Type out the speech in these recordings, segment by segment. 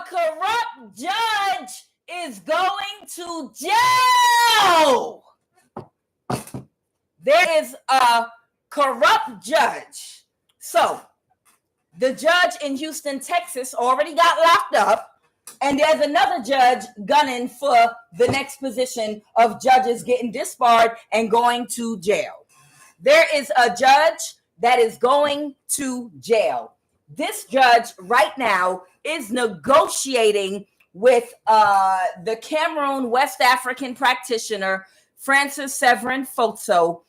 corrupt judge is going to jail. There is a corrupt judge. So the judge in Houston, Texas already got locked up. And there's another judge gunning for the next position of judges getting disbarred and going to jail. There is a judge that is going to jail. This judge right now is negotiating with the Cameroon West African practitioner, Francis Severin Foso,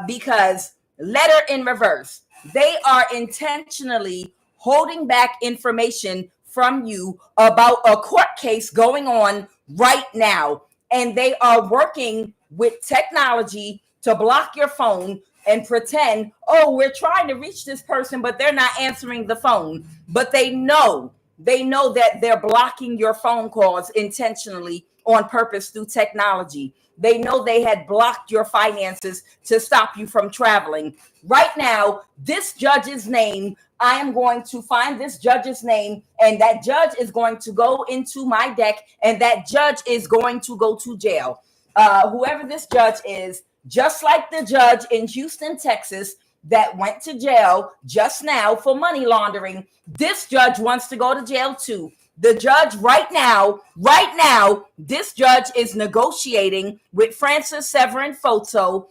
because letter in reverse. They are intentionally holding back information from you about a court case going on right now. And they are working with technology to block your phone and pretend, oh, we're trying to reach this person, but they're not answering the phone. But they know that they're blocking your phone calls intentionally on purpose through technology. They know they had blocked your finances to stop you from traveling. Right now, this judge's name, I am going to find this judge's name, and that judge is going to go into my deck, and that judge is going to go to jail. Whoever this judge is, just like the judge in Houston, Texas, that went to jail just now for money laundering, this judge wants to go to jail too. The judge right now, this judge is negotiating with Francis Severin Foso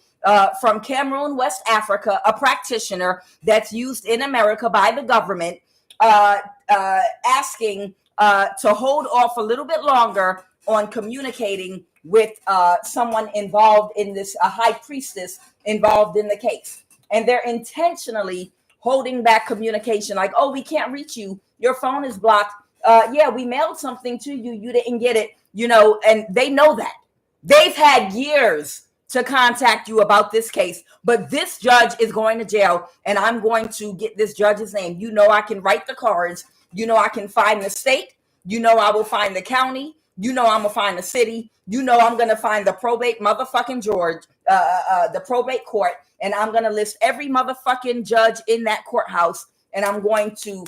from Cameroon, West Africa, a practitioner that's used in America by the government, asking to hold off a little bit longer on communicating with someone involved in this, a high priestess involved in the case. And they're intentionally holding back communication, like, oh, we can't reach you. Your phone is blocked. Yeah, we mailed something to you. You didn't get it, and they know that. They've had years to contact you about this case, but this judge is going to jail, and I'm going to get this judge's name. I can write the cards. I can find the state. I will find the county. I'm going to find the city. I'm going to find the probate motherfucking the probate court, and I'm going to list every motherfucking judge in that courthouse, and I'm going to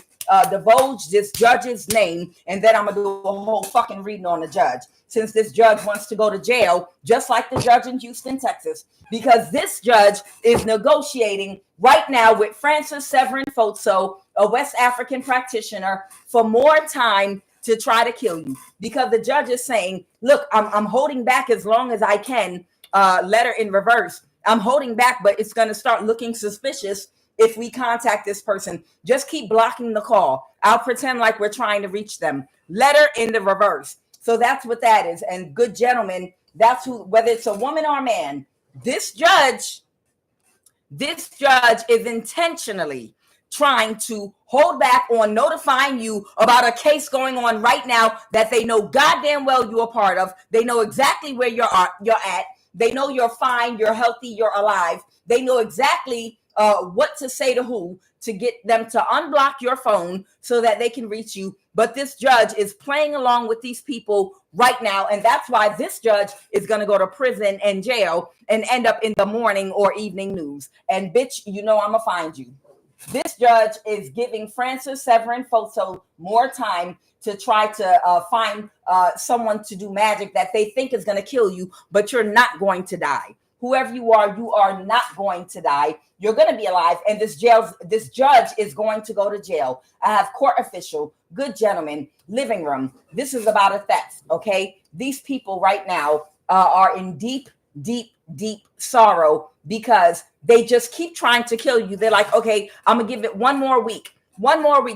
divulge this judge's name, and then I'm going to do a whole fucking reading on the judge, since this judge wants to go to jail, just like the judge in Houston, Texas, because this judge is negotiating right now with Francis Severin Foso, a West African practitioner, for more time to try to kill you, because the judge is saying, look, I'm holding back as long as I can, letter in reverse. I'm holding back, but it's going to start looking suspicious if we contact this person. Just keep blocking the call. I'll pretend like we're trying to reach them. Letter in the reverse. So that's what that is. And good gentlemen, that's who, whether it's a woman or a man, this judge is intentionally trying to hold back on notifying you about a case going on right now that they know goddamn well you're a part of. They know exactly where you're at. They know you're fine, you're healthy, you're alive. They know exactly what to say to who to get them to unblock your phone so that they can reach you. But this judge is playing along with these people right now. And that's why this judge is going to go to prison and jail and end up in the morning or evening news. And bitch, I'm going to find you. This judge is giving Francis Severin Foso more time to try to find someone to do magic that they think is going to kill you, but you're not going to die. Whoever you are not going to die. You're going to be alive. And this judge is going to go to jail. I have court official, good gentleman, living room. This is about a theft, okay? These people right now are in deep, deep, deep sorrow because they just keep trying to kill you. They're like, okay, I'm going to give it one more week.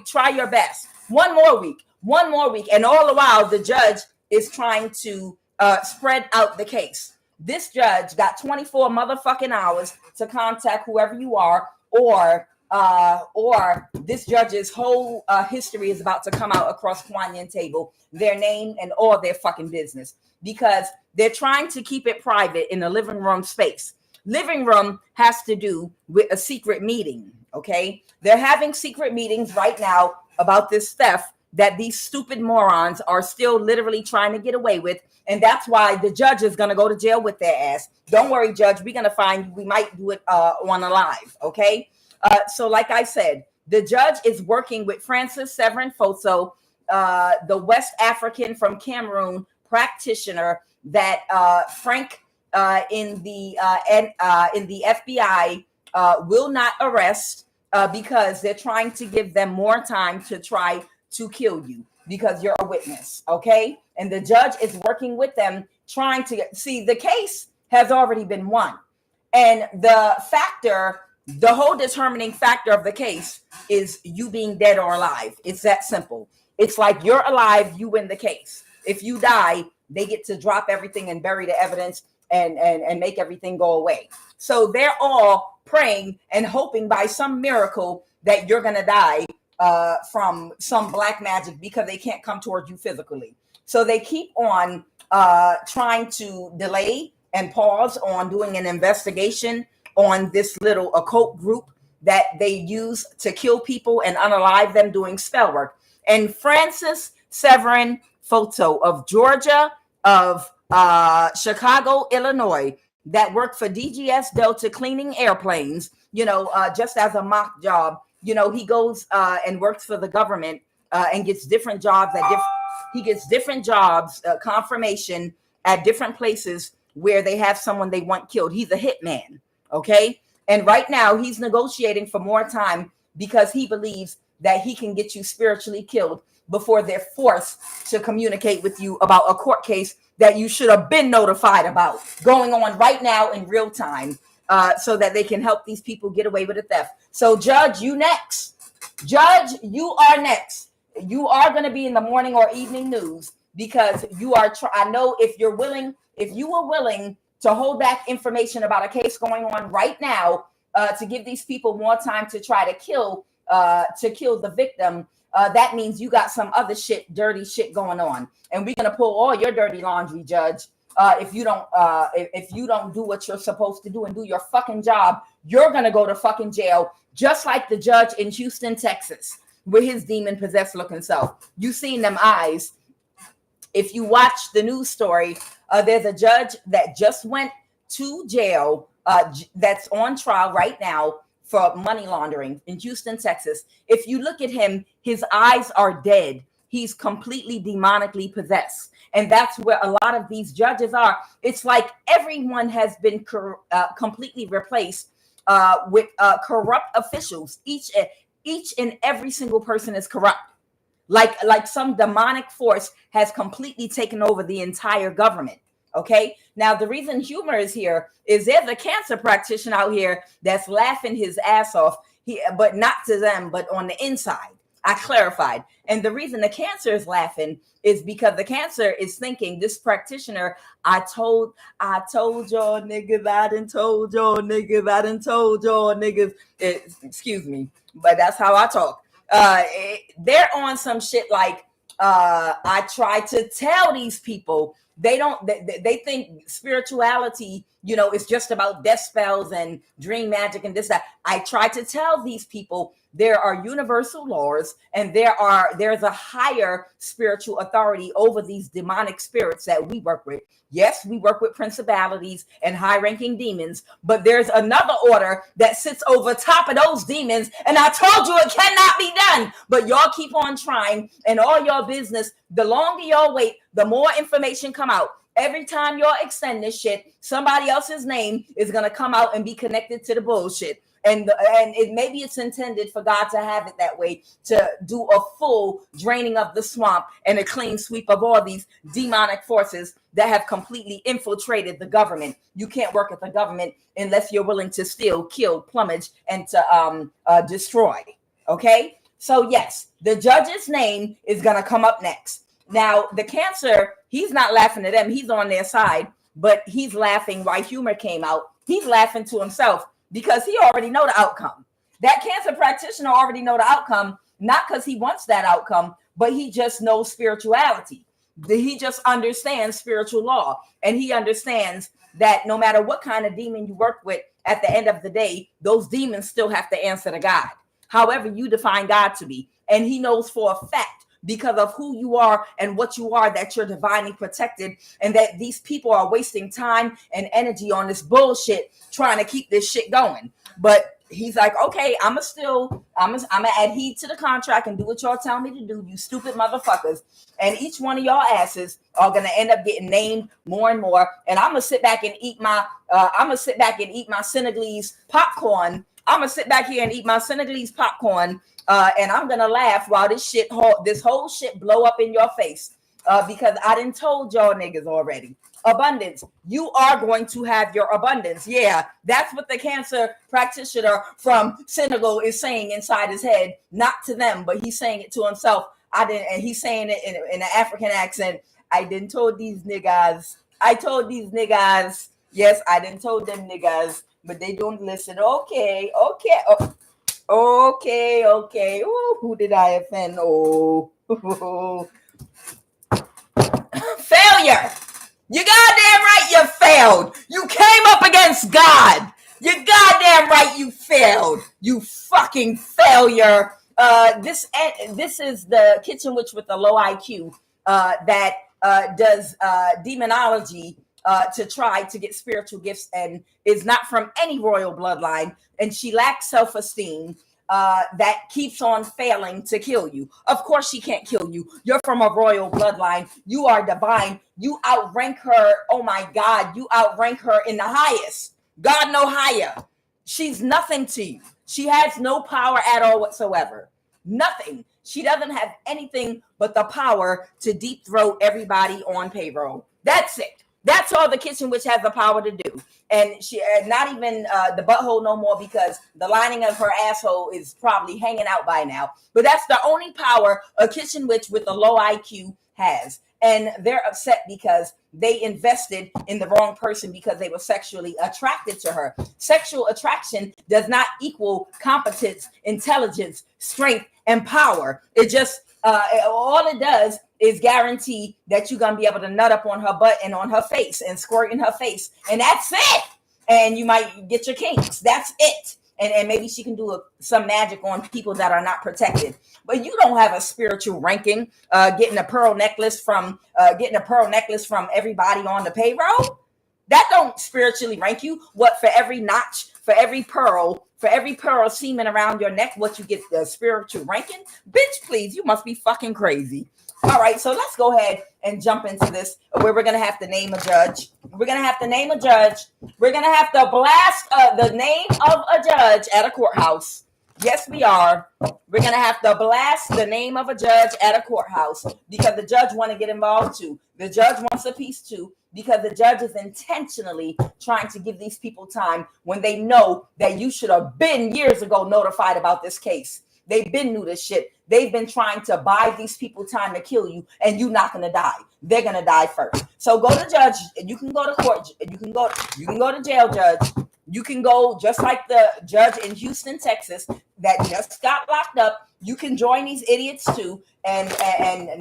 Try your best. One more week. And all the while, the judge is trying to spread out the case. This judge got 24 motherfucking hours to contact whoever you are, or this judge's whole history is about to come out across QUAN table, their name and all their fucking business, because they're trying to keep it private in the living room space. Living room has to do with a secret meeting, okay? They're having secret meetings right now about this theft that these stupid morons are still literally trying to get away with. And that's why the judge is going to go to jail with their ass. Don't worry, judge. We're going to find you. We might do it on a live. Okay. So like I said, the judge is working with Francis Severin Foso the West African from Cameroon practitioner that Frank in the FBI will not arrest because they're trying to give them more time to try to kill you because you're a witness, okay? And the judge is working with them, trying to see the case has already been won. And the whole determining factor of the case is you being dead or alive. It's that simple. It's like you're alive, you win the case. If you die, they get to drop everything and bury the evidence and make everything go away. So they're all praying and hoping by some miracle that you're going to die from some black magic because they can't come towards you physically. So they keep on trying to delay and pause on doing an investigation on this little occult group that they use to kill people and unalive them doing spell work. And Francis Severin Photo of Georgia, of Chicago, Illinois, that worked for DGS Delta cleaning airplanes, just as a mock job. He goes and works for the government and gets different jobs he gets different jobs, confirmation at different places where they have someone they want killed. He's a hitman, okay? And right now he's negotiating for more time because he believes that he can get you spiritually killed before they're forced to communicate with you about a court case that you should have been notified about going on right now in real time, so that they can help these people get away with the theft. So Judge, you next. Judge, you are next. You are going to be in the morning or evening news because you are, I know if you were willing to hold back information about a case going on right now to give these people more time to try to kill the victim, that means you got some other dirty shit going on. And we're going to pull all your dirty laundry, Judge. If you don't do what you're supposed to do and do your fucking job, you're going to go to fucking jail, just like the judge in Houston, Texas, with his demon-possessed looking self. You seen them eyes. If you watch the news story, there's a judge that just went to jail that's on trial right now for money laundering in Houston, Texas. If you look at him, his eyes are dead. He's completely demonically possessed. And that's where a lot of these judges are. It's like everyone has been completely replaced with corrupt officials. Each and every single person is corrupt. Like some demonic force has completely taken over the entire government. Okay. Now, the reason humor is here is there's a cancer practitioner out here that's laughing his ass off, but not to them, but on the inside. I clarified. And the reason the cancer is laughing is because the cancer is thinking, this practitioner, I told y'all niggas, I done told y'all niggas, I done told y'all niggas. Excuse me, but that's how I talk. They're on some shit like, I try to tell these people. They think spirituality, is just about death spells and dream magic and this, that. I try to tell these people there are universal laws and there's a higher spiritual authority over these demonic spirits that we work with. Yes, we work with principalities and high-ranking demons, but there's another order that sits over top of those demons. And I told you it cannot be done, but y'all keep on trying, and all your business, the longer y'all wait, the more information come out. Every time y'all extend this shit, somebody else's name is going to come out and be connected to the bullshit. And maybe it's intended for God to have it that way, to do a full draining of the swamp and a clean sweep of all these demonic forces that have completely infiltrated the government. You can't work at the government unless you're willing to steal, kill, plumage, and to destroy. Okay? So yes, the judge's name is going to come up next. Now, the cancer, he's not laughing at them. He's on their side, but he's laughing why humor came out. He's laughing to himself because he already know the outcome. That cancer practitioner already know the outcome, not because he wants that outcome, but he just knows spirituality. He just understands spiritual law. And he understands that no matter what kind of demon you work with, at the end of the day, those demons still have to answer to God, however you define God to be. And he knows for a fact, because of who you are and what you are, that you're divinely protected, and that these people are wasting time and energy on this bullshit trying to keep this shit going. But he's like, okay, I'm gonna adhere to the contract and do what y'all tell me to do, you stupid motherfuckers. And each one of y'all asses are gonna end up getting named more and more. And I'm gonna sit back and eat my Senegalese popcorn. I'm gonna sit back here and eat my Senegalese popcorn, and I'm gonna laugh while this whole shit blow up in your face, because I done told y'all niggas already. Abundance. You are going to have your abundance. Yeah, that's what the cancer practitioner from Senegal is saying inside his head, not to them, but he's saying it to himself. And he's saying it in an African accent. I didn't told these niggas. I told these niggas. Yes, I didn't told them niggas, but they don't listen. Okay. Okay. Ooh, who did I offend? Oh. Failure. You goddamn right you failed. You came up against God. You goddamn right you failed. You fucking failure. This is the kitchen witch with the low IQ that does demonology to try to get spiritual gifts and is not from any royal bloodline, and she lacks self-esteem. That keeps on failing to kill you. Of course she can't kill you. You're from a royal bloodline. You are divine. You outrank her. Oh my God. You outrank her in the highest. God no higher. She's nothing to you. She has no power at all whatsoever. Nothing. She doesn't have anything but the power to deep throat everybody on payroll. That's it. That's all the kitchen witch has the power to do. And she not even the butthole no more, because the lining of her asshole is probably hanging out by now. But that's the only power a kitchen witch with a low IQ has. And they're upset because they invested in the wrong person because they were sexually attracted to her. Sexual attraction does not equal competence, intelligence, strength, and power. It just, all it does is guarantee that you're going to be able to nut up on her butt and on her face and squirt in her face. And that's it. And you might get your kinks. That's it. And maybe she can do some magic on people that are not protected. But you don't have a spiritual ranking, getting a pearl necklace from everybody on the payroll. That don't spiritually rank you. What, for every notch, for every pearl semen around your neck, what you get the spiritual ranking? Bitch, please, you must be fucking crazy. All right, so let's go ahead and jump into this, where we're going to have to name a judge. We're going to have to name a judge. We're going to have to blast the name of a judge at a courthouse. Yes, we are. We're going to have to blast the name of a judge at a courthouse, because the judge want to get involved too. The judge wants a piece too, because the judge is intentionally trying to give these people time when they know that you should have been years ago notified about this case. They've been new to shit. They've been trying to buy these people time to kill you, and you're not going to die. They're going to die first. So go to judge. You can go to court. You can go to jail, judge. You can go just like the judge in Houston, Texas, that just got locked up. You can join these idiots too, and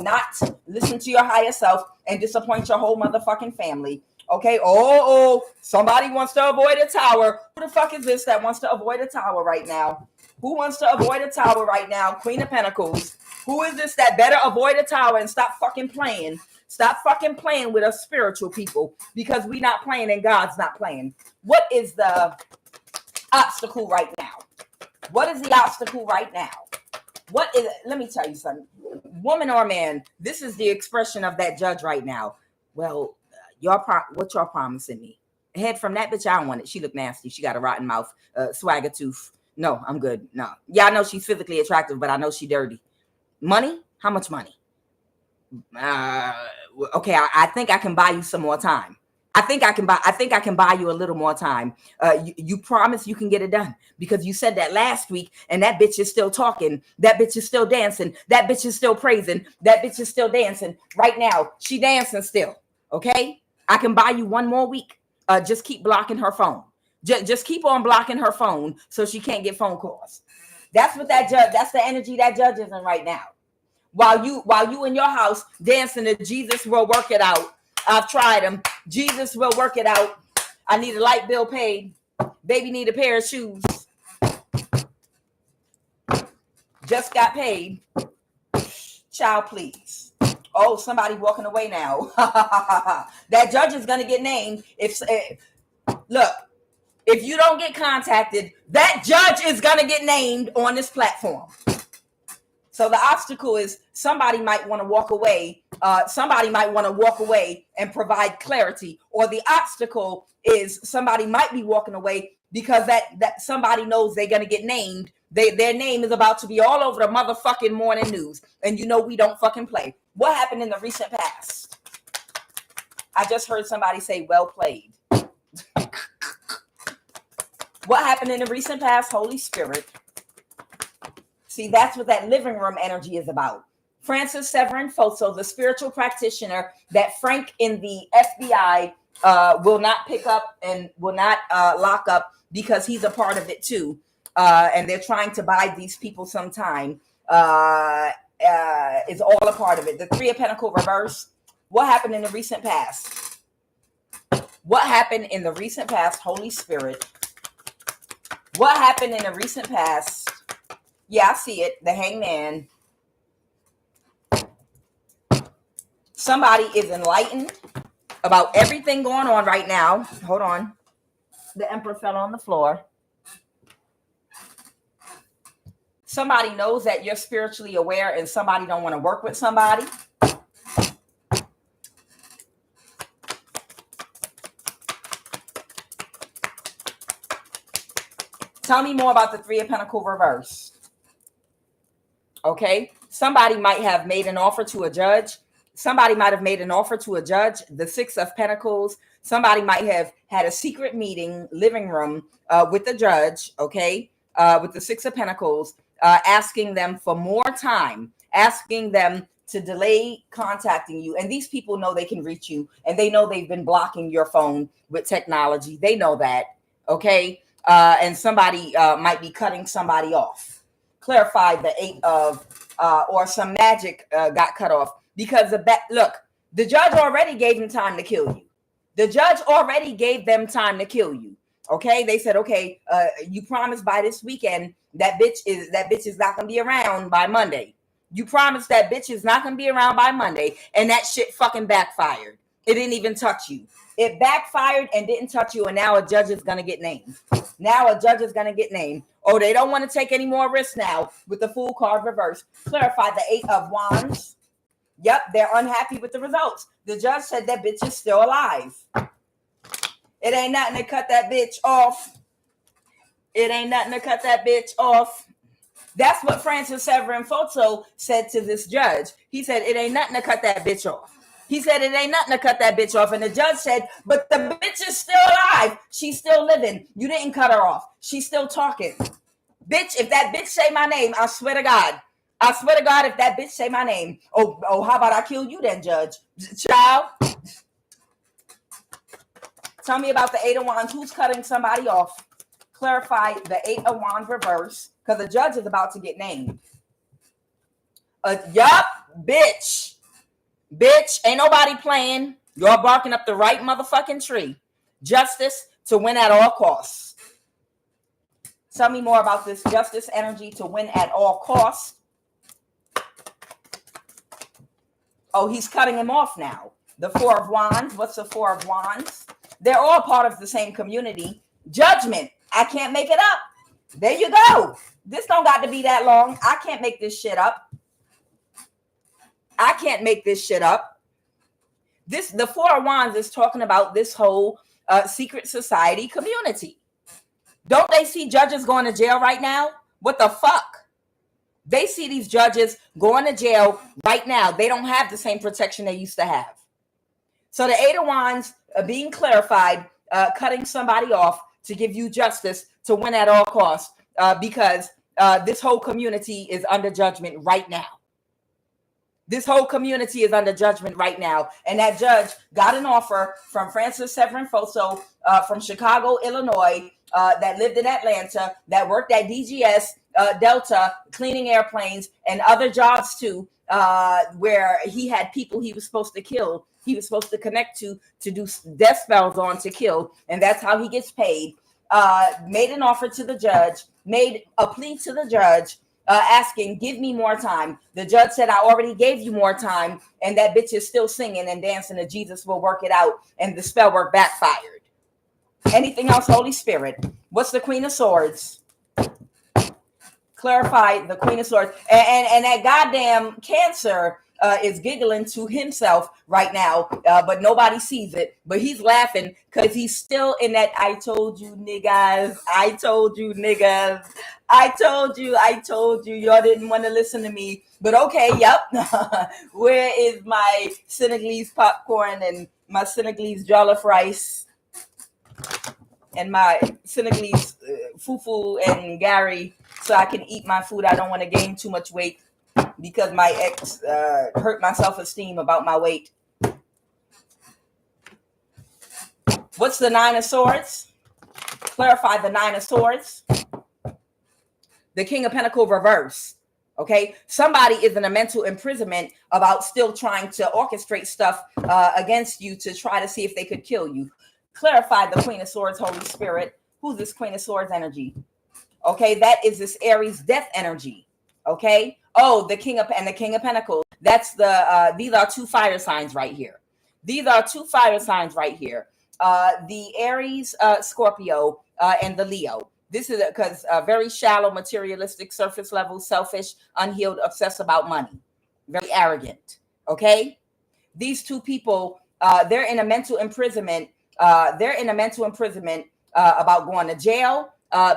not listen to your higher self and disappoint your whole motherfucking family. Okay. Oh, somebody wants to avoid a tower. Who the fuck is this that wants to avoid a tower right now? Who wants to avoid a tower right now? Queen of Pentacles. Who is this that better avoid a tower and stop fucking playing? Stop fucking playing with us spiritual people, because we not playing and God's not playing. What is the obstacle right now? What is the obstacle right now? What is it? Let me tell you something. Woman or man, this is the expression of that judge right now. Well, what y'all promising me? Head from that bitch, I don't want it. She look nasty. She got a rotten mouth, swagger tooth. No, I'm good. No. Yeah, I know she's physically attractive, but I know she dirty. Money? How much money? Okay, I think I can buy you some more time. I think I can buy you a little more time. You promise you can get it done, because you said that last week, and that bitch is still talking. That bitch is still dancing. That bitch is still praising. That bitch is still dancing. Right now, she dancing still. Okay? I can buy you one more week. Just keep blocking her phone. Just keep on blocking her phone so she can't get phone calls. That's what that judge, that's the energy that judge is in right now. While you in your house dancing to Jesus will work it out. I've tried him. Jesus will work it out. I need a light bill paid. Baby need a pair of shoes. Just got paid. Child, please. Oh, somebody walking away now. That judge is going to get named. Look, If you don't get contacted, that judge is going to get named on this platform. So the obstacle is somebody might want to walk away. Somebody might want to walk away and provide clarity. Or the obstacle is somebody might be walking away because that somebody knows they're going to get named. Their name is about to be all over the motherfucking morning news. And you know we don't fucking play. What happened in the recent past? I just heard somebody say, well played. What happened in the recent past? Holy Spirit. See, that's what that living room energy is about. Francis Severin Foso, the spiritual practitioner that Frank in the FBI will not pick up and will not lock up because he's a part of it too. And they're trying to buy these people some time. Is all a part of it. The Three of Pentacles reverse. What happened in the recent past? What happened in the recent past? Holy Spirit. What happened in the recent past? Yeah, I see it. The Hangman. Somebody is enlightened about everything going on right now. Hold on. The Emperor fell on the floor. Somebody knows that you're spiritually aware and somebody don't want to work with somebody. Tell me more about the Three of Pentacles reverse. Okay. Somebody might have made an offer to a judge. Somebody might have made an offer to a judge. The Six of Pentacles. Somebody might have had a secret meeting, living room with the judge. Okay. With the Six of Pentacles, asking them for more time, asking them to delay contacting you. And these people know they can reach you and they know they've been blocking your phone with technology. They know that. Okay. And somebody might be cutting somebody off. Clarify the Eight of, or some magic got cut off because look, the judge already gave them time to kill you. The judge already gave them time to kill you. Okay. They said, okay, you promised by this weekend that bitch is not going to be around by Monday. You promised that bitch is not going to be around by Monday. And that shit fucking backfired. It didn't even touch you. It backfired and didn't touch you. And now a judge is going to get named. Now a judge is going to get named. Oh, they don't want to take any more risks now with the Fool card reverse. Clarify the Eight of Wands. Yep, they're unhappy with the results. The judge said that bitch is still alive. It ain't nothing to cut that bitch off. It ain't nothing to cut that bitch off. That's what Francis Severin Foso said to this judge. He said, it ain't nothing to cut that bitch off. He said, it ain't nothing to cut that bitch off. And the judge said, but the bitch is still alive. She's still living. You didn't cut her off. She's still talking. Bitch, if that bitch say my name, I swear to God. I swear to God, if that bitch say my name. Oh, how about I kill you then, judge? Child. Tell me about the Eight of Wands. Who's cutting somebody off? Clarify the Eight of Wands reverse. Because the judge is about to get named. Yup, bitch. Bitch, ain't nobody playing. You're barking up the right motherfucking tree. Justice to win at all costs. Tell me more about this justice energy to win at all costs. Oh, he's cutting him off now. The Four of Wands. What's the Four of Wands? They're all part of the same community. Judgment. I can't make it up. There you go. This don't got to be that long. I can't make this shit up. I can't make this shit up. The Four of Wands is talking about this whole secret society community. Don't they see judges going to jail right now? What the fuck? They see these judges going to jail right now. They don't have the same protection they used to have. So the Eight of Wands being clarified, cutting somebody off to give you justice to win at all costs because this whole community is under judgment right now. This whole community is under judgment right now. And that judge got an offer from Francis Severin Foso from Chicago, Illinois, that lived in Atlanta, that worked at DGS, Delta, cleaning airplanes, and other jobs too, where he had people he was supposed to kill. He was supposed to connect to do death spells on to kill. And that's how he gets paid. Made an offer to the judge, made a plea to the judge, asking, give me more time. The judge said, I already gave you more time. And that bitch is still singing and dancing to Jesus Will Work It Out. And the spell work backfired. Anything else, Holy Spirit? What's the Queen of Swords? Clarify the Queen of Swords. And that goddamn Cancer is giggling to himself right now, but nobody sees it. But he's laughing because he's still in that I told you niggas, I told you niggas, I told you, y'all didn't want to listen to me. But okay, yep. Where is my Senegalese popcorn and my Senegalese jollof rice and my Senegalese fufu and Gary, so I can eat my food? I don't want to gain too much weight because my ex hurt my self-esteem about my weight. What's the Nine of Swords? Clarify the Nine of Swords. The King of Pentacles reverse. Okay, somebody is in a mental imprisonment about still trying to orchestrate stuff against you to try to see if they could kill you. Clarify the Queen of Swords, Holy Spirit. Who's this Queen of Swords energy? Okay, that is this Aries death energy. Okay. Oh, the King of Pentacles. That's the these are two fire signs right here. These are two fire signs right here. The Aries, Scorpio, and the Leo. This is because very shallow, materialistic, surface level, selfish, unhealed, obsessed about money, very arrogant. Okay, these two people, they're in a mental imprisonment. They're in a mental imprisonment about going to jail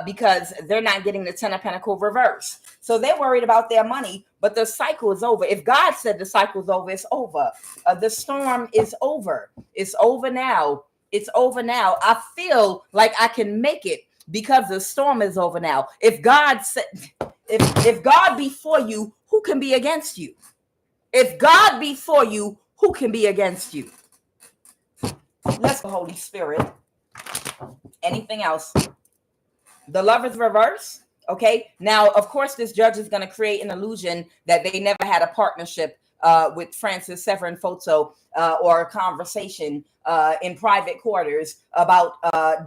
because they're not getting the Ten of Pentacles reverse. So they're worried about their money, but the cycle is over. If God said the cycle is over, it's over. The storm is over. It's over now. It's over now. I feel like I can make it because the storm is over now. If God said, if God be for you, who can be against you? If God be for you, who can be against you? Let's go, Holy Spirit. Anything else? The Lover's reverse. Okay. Now, of course, this judge is going to create an illusion that they never had a partnership with Francis Severin Photo or a conversation in private quarters about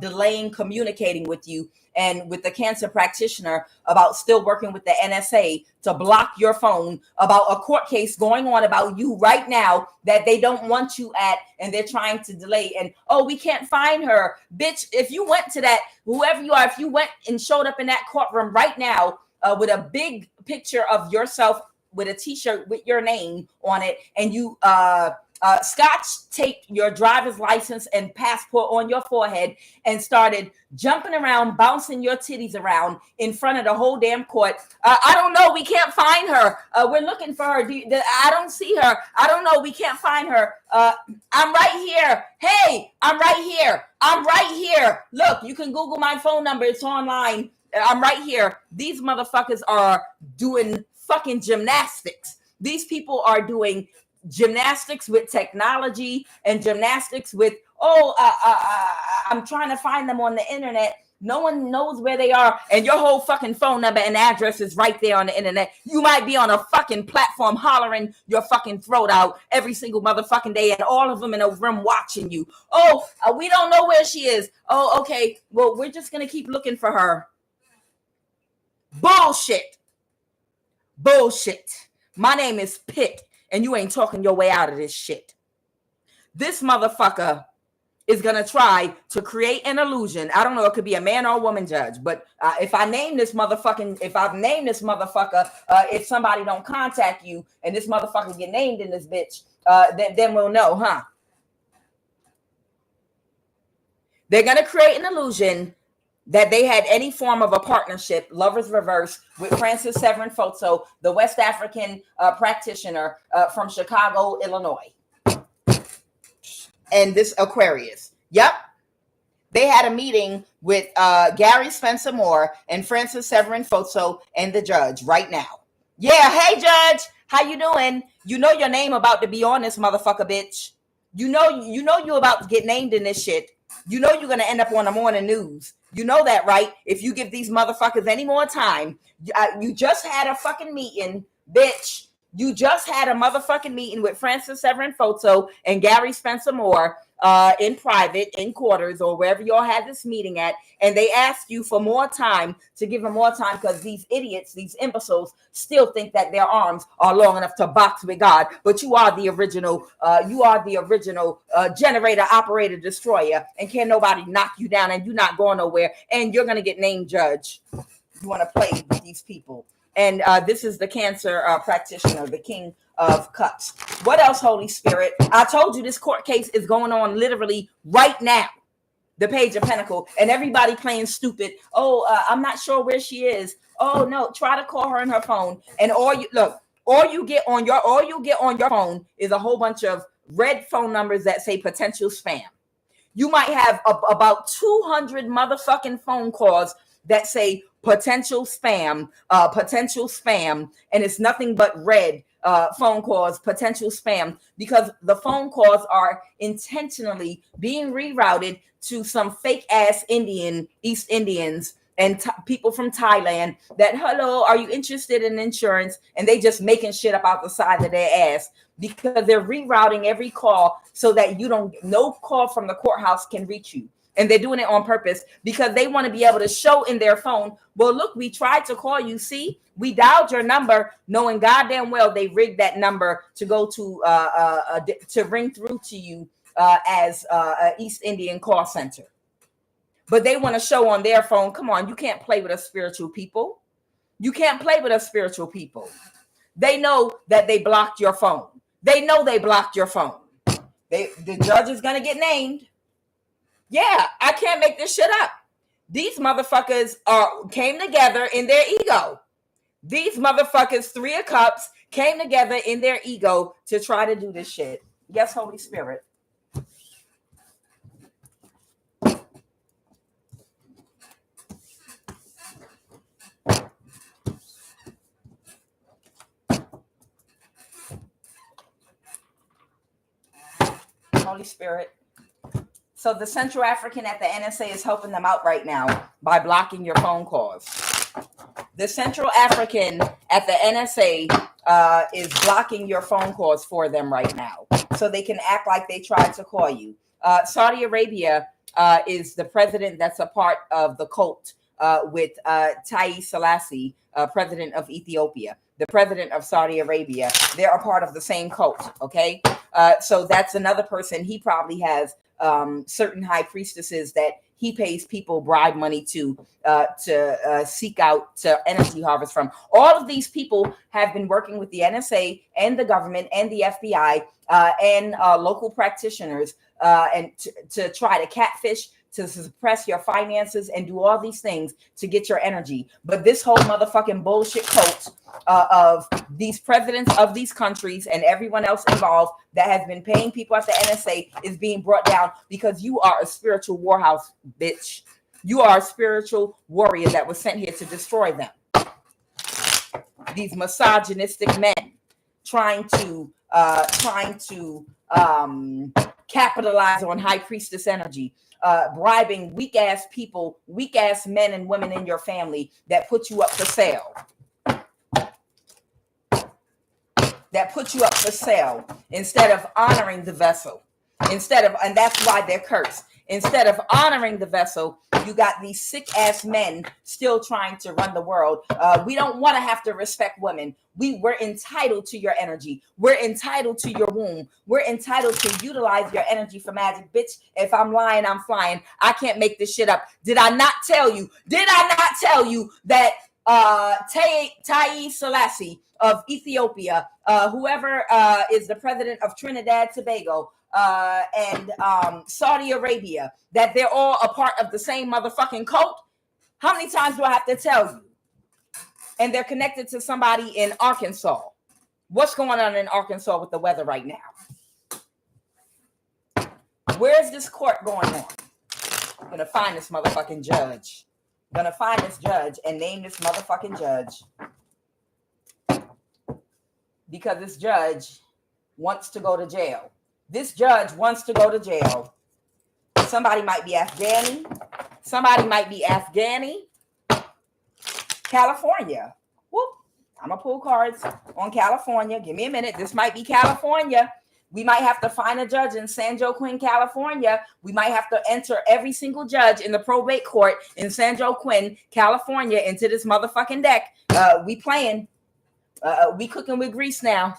delaying communicating with you, and with the Cancer practitioner about still working with the NSA to block your phone about a court case going on about you right now that they don't want you at, and they're trying to delay. And oh, we can't find her. Bitch, if you went to that, whoever you are, if you went and showed up in that courtroom right now with a big picture of yourself with a t-shirt with your name on it, and you scotch taped your driver's license and passport on your forehead and started jumping around, bouncing your titties around in front of the whole damn court. I don't know. We can't find her. We're looking for her. I don't see her. I don't know. We can't find her. I'm right here. Hey, I'm right here. I'm right here. Look, you can Google my phone number. It's online. I'm right here. These motherfuckers are doing fucking gymnastics. These people are doing gymnastics with technology and gymnastics with, I'm trying to find them on the internet. No one knows where they are, and your whole fucking phone number and address is right there on the internet. You might be on a fucking platform hollering your fucking throat out every single motherfucking day, and all of them in a room watching you. We don't know where she is. Oh, okay. Well, we're just gonna keep looking for her. Bullshit. My name is Pitt, and you ain't talking your way out of this shit. This motherfucker is going to try to create an illusion. I don't know. It could be a man or a woman judge. But if I've named this motherfucker, if somebody don't contact you and this motherfucker get named in this bitch, then we'll know, huh? They're going to create an illusion that they had any form of a partnership, Lover's reverse, with Francis Severin Photo, the West African practitioner from Chicago, Illinois. And this Aquarius. Yep. They had a meeting with Gary Spencer Moore and Francis Severin Photo and the judge right now. Yeah, hey, judge. How you doing? You know your name about to be on this motherfucker, bitch. You know you about to get named in this shit. You know you're going to end up on the morning news. You know that, right? If you give these motherfuckers any more time, you just had a fucking meeting, bitch. You just had a motherfucking meeting with Francis Severin Photo and Gary Spencer Moore in private, in quarters, or wherever y'all had this meeting at, and they ask you for more time, to give them more time, because these idiots, these imbeciles, still think that their arms are long enough to box with God. But you are the original, generator, operator, destroyer, and can't nobody knock you down, and you're not going nowhere, and you're gonna get named judge. You want to play with these people. And this is the Cancer practitioner, the King of Cups. What else, Holy Spirit? I told you this court case is going on literally right now. The Page of Pentacles, and everybody playing stupid. Oh, I'm not sure where she is. Oh no, try to call her on her phone. And all you get on your phone is a whole bunch of red phone numbers that say potential spam. You might have about 200 motherfucking phone calls that say potential spam, and it's nothing but red phone calls, potential spam, because the phone calls are intentionally being rerouted to some fake ass East Indians and people from Thailand that, hello, are you interested in insurance? And they just making shit up out the side of their ass, because they're rerouting every call so that no call from the courthouse can reach you. And they're doing it on purpose because they want to be able to show in their phone, well, look, we tried to call you. See, we dialed your number, knowing goddamn well they rigged that number to go to ring through to you as an East Indian call center. But they want to show on their phone. Come on, you can't play with us spiritual people. You can't play with us spiritual people. They know that they blocked your phone. They know they blocked your phone. The judge is going to get named. Yeah, I can't make this shit up. These motherfuckers came together in their ego. These motherfuckers, 3 of Cups, came together in their ego to try to do this shit. Yes, Holy Spirit. Holy Spirit. So the Central African at the NSA is helping them out right now by blocking your phone calls. The Central African at the NSA is blocking your phone calls for them right now, so they can act like they tried to call you. Saudi Arabia is the president that's a part of the cult with Haile Selassie, president of Ethiopia. The president of Saudi Arabia, they're a part of the same cult, okay? So that's another person. He probably has certain high priestesses that he pays people bribe money to seek out to energy harvest from. All of these people have been working with the NSA and the government and the FBI and local practitioners and to try to catfish, to suppress your finances and do all these things to get your energy. But this whole motherfucking bullshit cult of these presidents of these countries and everyone else involved that has been paying people at the NSA is being brought down because you are a spiritual warhouse, bitch. You are a spiritual warrior that was sent here to destroy them. These misogynistic men trying to capitalize on high priestess energy. Bribing weak ass people, weak ass men and women in your family that put you up for sale. Instead of honoring the vessel. And that's why they're cursed. Instead of honoring the vessel, you got these sick ass men still trying to run the world. We don't want to have to respect women. We're entitled to your energy. We're entitled to your womb. We're entitled to utilize your energy for magic. Bitch, if I'm lying, I'm flying. I can't make this shit up. Did I not tell you that Haile Selassie of Ethiopia, whoever is the president of Trinidad Tobago, and Saudi Arabia, that they're all a part of the same motherfucking cult? How many times do I have to tell you? And they're connected to somebody in Arkansas. What's going on in Arkansas with the weather right now? Where's this court going on? I'm gonna find this motherfucking judge. Gonna find this judge and name this motherfucking judge. Because this judge wants to go to jail. This judge wants to go to jail. Somebody might be Afghani. California. Whoop. I'm going to pull cards on California. Give me a minute. This might be California. We might have to find a judge in San Joaquin, California. We might have to enter every single judge in the probate court in San Joaquin, California into this motherfucking deck. We playing. We cooking with grease now.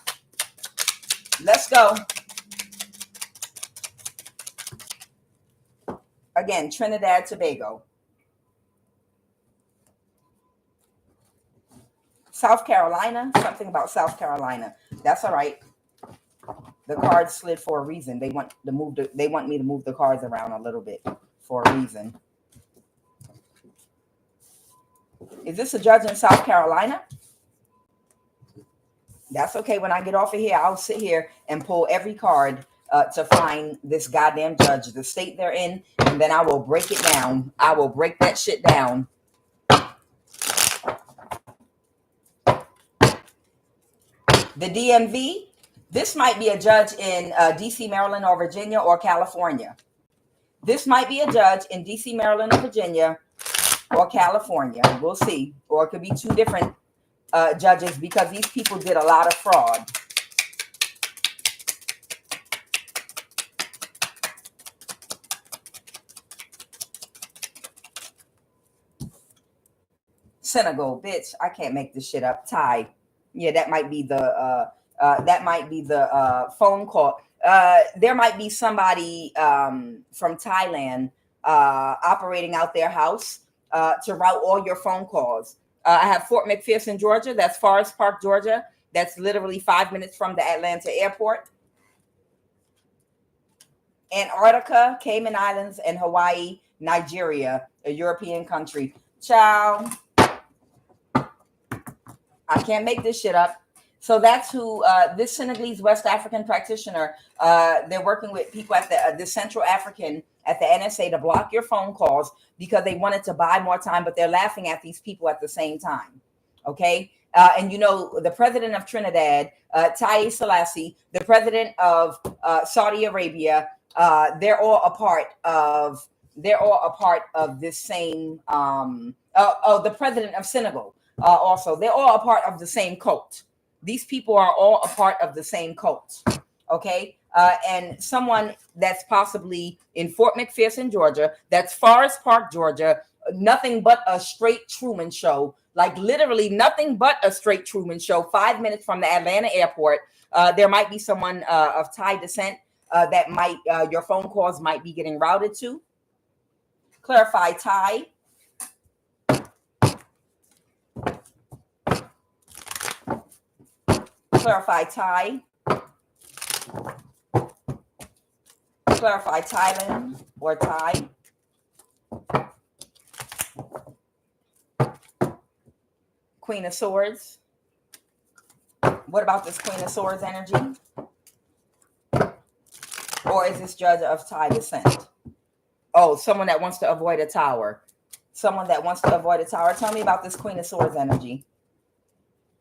Let's go. Again, Trinidad, Tobago. South Carolina, something about South Carolina. That's all right. The cards slid for a reason. They want me to move the cards around a little bit for a reason. Is this a judge in South Carolina? That's okay. When I get off of here, I'll sit here and pull every card to find this goddamn judge, the state they're in, and then I will break it down. I will break that shit down. The DMV, this might be a judge in DC, Maryland, or Virginia, or California. This might be a judge in DC, Maryland, or Virginia, or California. We'll see. Or it could be two different judges because these people did a lot of fraud. Senegal, bitch, I can't make this shit up. Thai. Yeah, that might be the phone call. There might be somebody from Thailand operating out their house to route all your phone calls. I have Fort McPherson, Georgia. That's Forest Park, Georgia. That's literally 5 minutes from the Atlanta airport. Antarctica, Cayman Islands, and Hawaii, Nigeria, a European country. Ciao. I can't make this shit up. So that's who this Senegalese West African practitioner, they're working with people at the Central African at the NSA to block your phone calls because they wanted to buy more time, but they're laughing at these people at the same time. Okay. And you know, the president of Trinidad, Taye Selassie, the president of Saudi Arabia, they're all a part of this same, the president of Senegal. Also, they're all a part of the same cult. These people are all a part of the same cult. Okay. And someone that's possibly in Fort McPherson, Georgia, that's Forest Park, Georgia, nothing but a straight Truman Show, like literally nothing but a straight Truman Show, 5 minutes from the Atlanta airport. There might be someone of Thai descent that might, your phone calls might be getting routed to. Clarify Thai. Clarify Thai. Clarify Thailand or Thai. Queen of Swords. What about this Queen of Swords energy? Or is this judge of Thai descent? Oh, someone that wants to avoid a tower. Someone that wants to avoid a tower. Tell me about this Queen of Swords energy.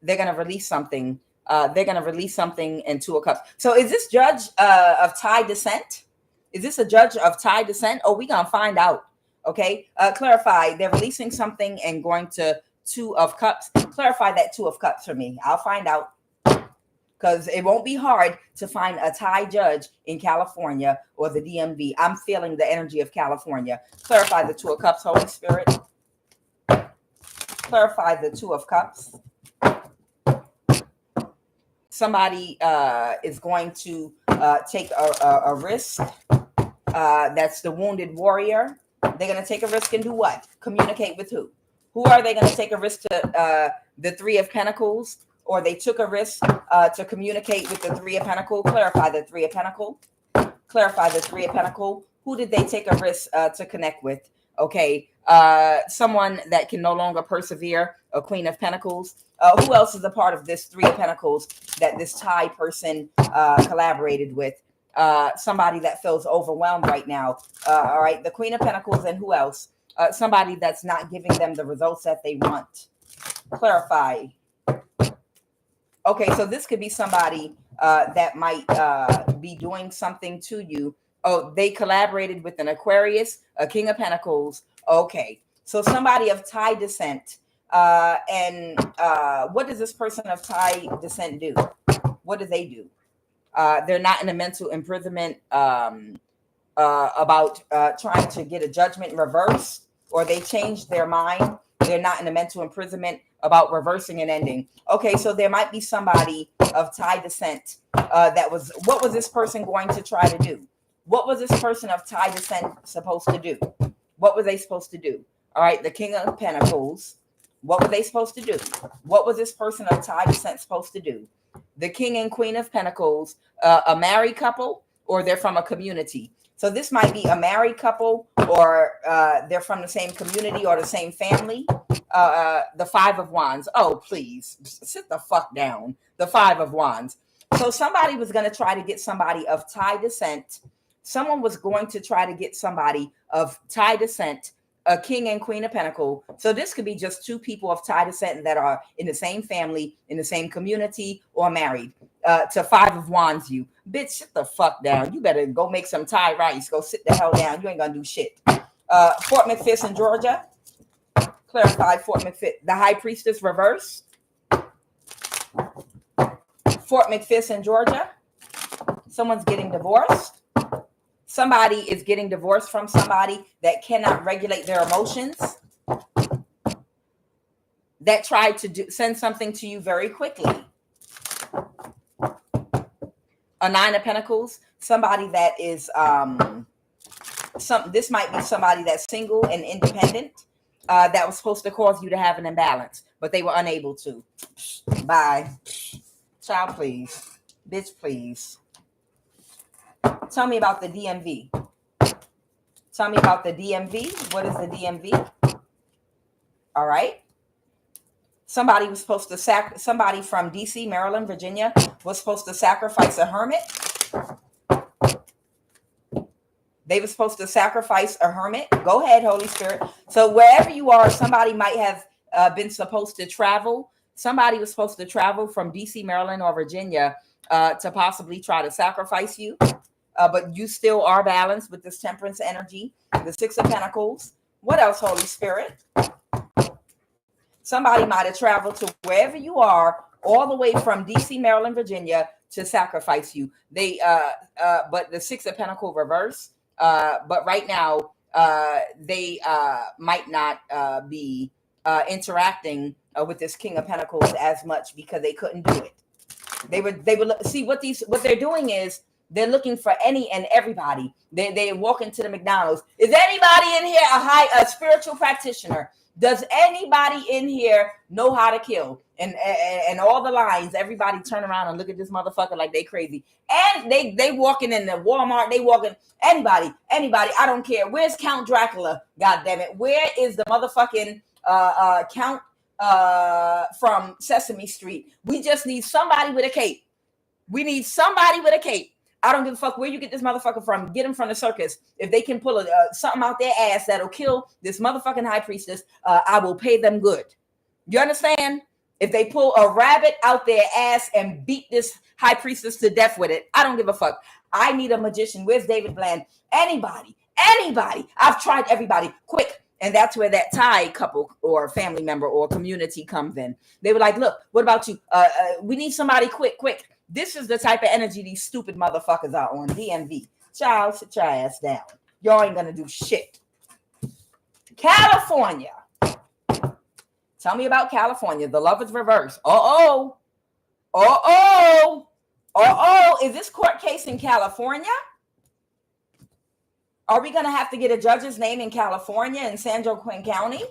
They're going to release something. They're going to release something in Two of Cups. So is this judge of Thai descent? Is this a judge of Thai descent? Oh, we're going to find out. Okay. Clarify. They're releasing something and going to Two of Cups. Clarify that Two of Cups for me. I'll find out. Because it won't be hard to find a Thai judge in California or the DMV. I'm feeling the energy of California. Clarify the Two of Cups, Holy Spirit. Clarify the Two of Cups. Somebody is going to take a risk. That's the wounded warrior. They're going to take a risk and do what? Communicate with who? Who are they going to take a risk to? The Three of Pentacles. Or they took a risk to communicate with the Three of Pentacles. Clarify the Three of Pentacles. Clarify the Three of Pentacles. Who did they take a risk to connect with? Okay. Someone that can no longer persevere. A Queen of Pentacles. Who else is a part of this Three of Pentacles that this Thai person collaborated with? Somebody that feels overwhelmed right now. All right. The Queen of Pentacles and who else? Somebody that's not giving them the results that they want. Clarify. Okay, so this could be somebody that might be doing something to you. Oh, they collaborated with an Aquarius, a King of Pentacles. Okay, so somebody of Thai descent. And what does this person of Thai descent do? What do they do? They're not in a mental imprisonment about trying to get a judgment reversed, or they changed their mind. They're not in a mental imprisonment about reversing an ending. Okay, so there might be somebody of Thai descent what was this person going to try to do? What was this person of Thai descent supposed to do? What were they supposed to do? All right, the King of Pentacles. What were they supposed to do? What was this person of Thai descent supposed to do? The King and Queen of Pentacles, a married couple, or they're from a community. So this might be a married couple, or they're from the same community or the same family. The Five of Wands. Oh, please, sit the fuck down. The Five of Wands. So somebody was going to try to get somebody of Thai descent. Someone was going to try to get somebody of Thai descent, a King and Queen of Pentacles. So this could be just two people of Thai descent that are in the same family, in the same community, or married. To Five of Wands, you bitch, sit the fuck down. You better go make some Thai rice. Go sit the hell down. You ain't gonna do shit. Fort McPherson in Georgia. Clarify Fort McPherson. The High Priestess reverse. Fort McPherson, Georgia. Someone's getting divorced. Somebody is getting divorced from somebody that cannot regulate their emotions, that tried to send something to you very quickly. A Nine of Pentacles, somebody that is this might be somebody that's single and independent, that was supposed to cause you to have an imbalance, but they were unable to. Bye. Child, please. Bitch, please. Tell me about the DMV. Tell me about the DMV. What is the DMV? All right. Somebody was supposed to somebody from DC, Maryland, Virginia was supposed to sacrifice a hermit. They were supposed to sacrifice a hermit. Go ahead, Holy Spirit. So wherever you are, somebody might have been supposed to travel. Somebody was supposed to travel from DC, Maryland, or Virginia to possibly try to sacrifice you. But you still are balanced with this Temperance energy, the Six of Pentacles. What else, Holy Spirit? Somebody might have traveled to wherever you are, all the way from DC, Maryland, Virginia, to sacrifice you. But the Six of Pentacles reverse. But right now, they might not be interacting with this King of Pentacles as much because they couldn't do it. They would see what they're doing is they're looking for any and everybody. They walk into the McDonald's. Is anybody in here a spiritual practitioner? Does anybody in here know how to kill? And all the lines, everybody turn around and look at this motherfucker like they crazy. And they walking in the Walmart, they walking, anybody, I don't care. Where's Count Dracula? God damn it. Where is the motherfucking Count from Sesame Street? We just need somebody with a cape. We need somebody with a cape. I don't give a fuck where you get this motherfucker from. Get him from the circus. If they can pull something out their ass that'll kill this motherfucking high priestess, I will pay them good. You understand? If they pull a rabbit out their ass and beat this high priestess to death with it, I don't give a fuck. I need a magician. Where's David Bland? Anybody. I've tried everybody. Quick. And that's where that Thai couple or family member or community comes in. They were like, look, what about you? We need somebody quick. This is the type of energy these stupid motherfuckers are on DMV. Child, sit your ass down. Y'all ain't gonna do shit. California. Tell me about California. The Lovers reverse. Is this court case in California? Are we gonna have to get a judge's name in California in San Joaquin County?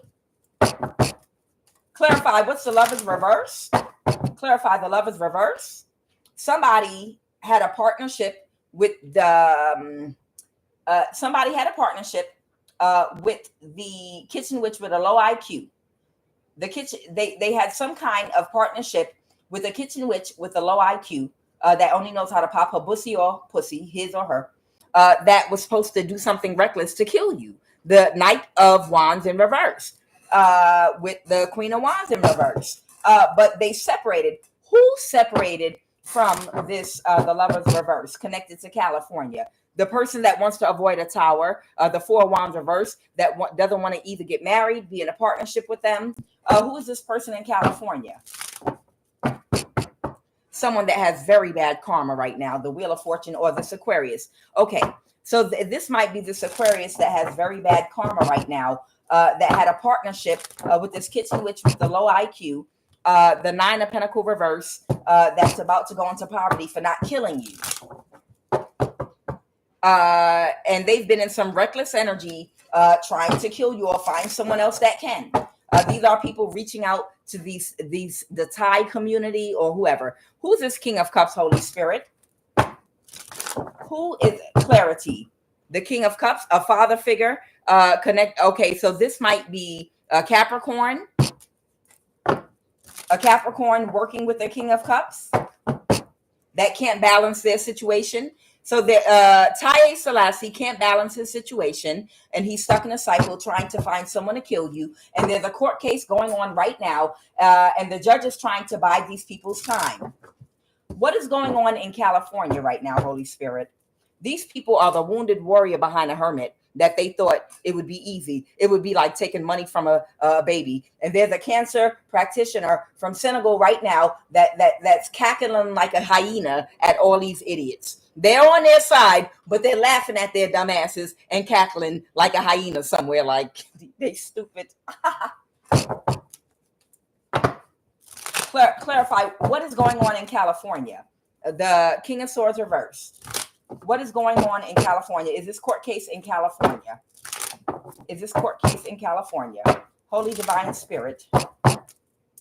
Clarify, what's the Lovers reverse? Clarify the Lovers reverse. Somebody had a partnership with the with the kitchen witch with a low IQ. The kitchen they had some kind of partnership with a kitchen witch with a low IQ that only knows how to pop her pussy or pussy, his or her. That was supposed to do something reckless to kill you. The Knight of Wands in reverse, with the Queen of Wands in reverse. But they separated. Who separated from this, the Lovers reverse, connected to California? The person that wants to avoid a tower, the Four of Wands reverse, that doesn't want to either get married, be in a partnership with them. Who is this person in California? someone that has very bad karma right now, the Wheel of Fortune or this Aquarius. Okay, so this might be this Aquarius that has very bad karma right now, that had a partnership with this kitchen witch with the low IQ, the Nine of Pentacles reverse, that's about to go into poverty for not killing you. And they've been in some reckless energy, trying to kill you or find someone else that can. These are people reaching out to the Thai community or whoever. Who's this King of Cups, Holy Spirit? Who is Clarity? The King of Cups, a father figure. Connect. Okay, so this might be a Capricorn. A Capricorn working with the King of Cups that can't balance their situation. So Taye Selassie can't balance his situation, and he's stuck in a cycle trying to find someone to kill you. And there's a court case going on right now, and the judge is trying to buy these people's time. What is going on in California right now, Holy Spirit? These people are the wounded warrior behind a hermit that they thought it would be easy. It would be like taking money from a baby. And there's a cancer practitioner from Senegal right now that's cackling like a hyena at all these idiots. They're on their side, but they're laughing at their dumbasses and cackling like a hyena somewhere, like they stupid. Clarify what is going on in California. The King of Swords reversed. What is going on in California? Is this court case in California? Is this court case in California? Holy Divine Spirit.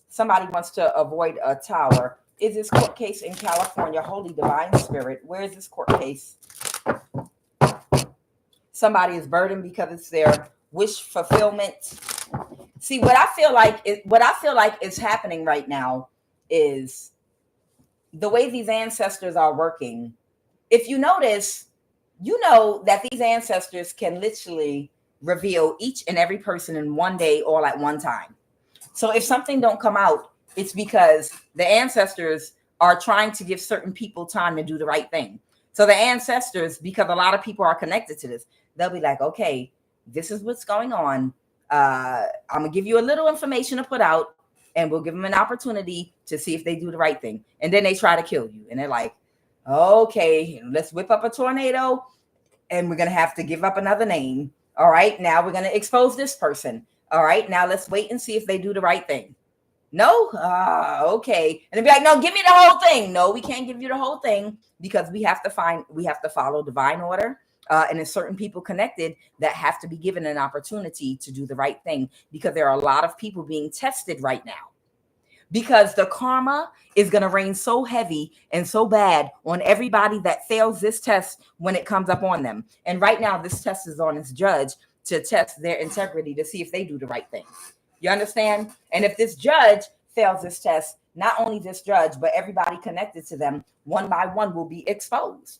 Somebody wants to avoid a tower. Is this court case in California? Holy Divine Spirit. Where is this court case? Somebody is burdened because it's their wish fulfillment. See, what I feel like is happening right now is the way these ancestors are working. If you notice, you know that these ancestors can literally reveal each and every person in one day all at one time. So if something don't come out, it's because the ancestors are trying to give certain people time to do the right thing. So the ancestors, because a lot of people are connected to this, they'll be like, okay, this is what's going on. I'm going to give you a little information to put out, and we'll give them an opportunity to see if they do the right thing. And then they try to kill you. And they're like, okay, let's whip up a tornado, and we're going to have to give up another name. All right, now we're going to expose this person. All right, now let's wait and see if they do the right thing. No? Okay. And they'll be like, no, give me the whole thing. No, we can't give you the whole thing because we have to follow divine order. And there's certain people connected that have to be given an opportunity to do the right thing, because there are a lot of people being tested right now, because the karma is going to rain so heavy and so bad on everybody that fails this test when it comes up on them. And right now, this test is on this judge to test their integrity to see if they do the right thing. You understand? And if this judge fails this test, not only this judge, but everybody connected to them, one by one, will be exposed.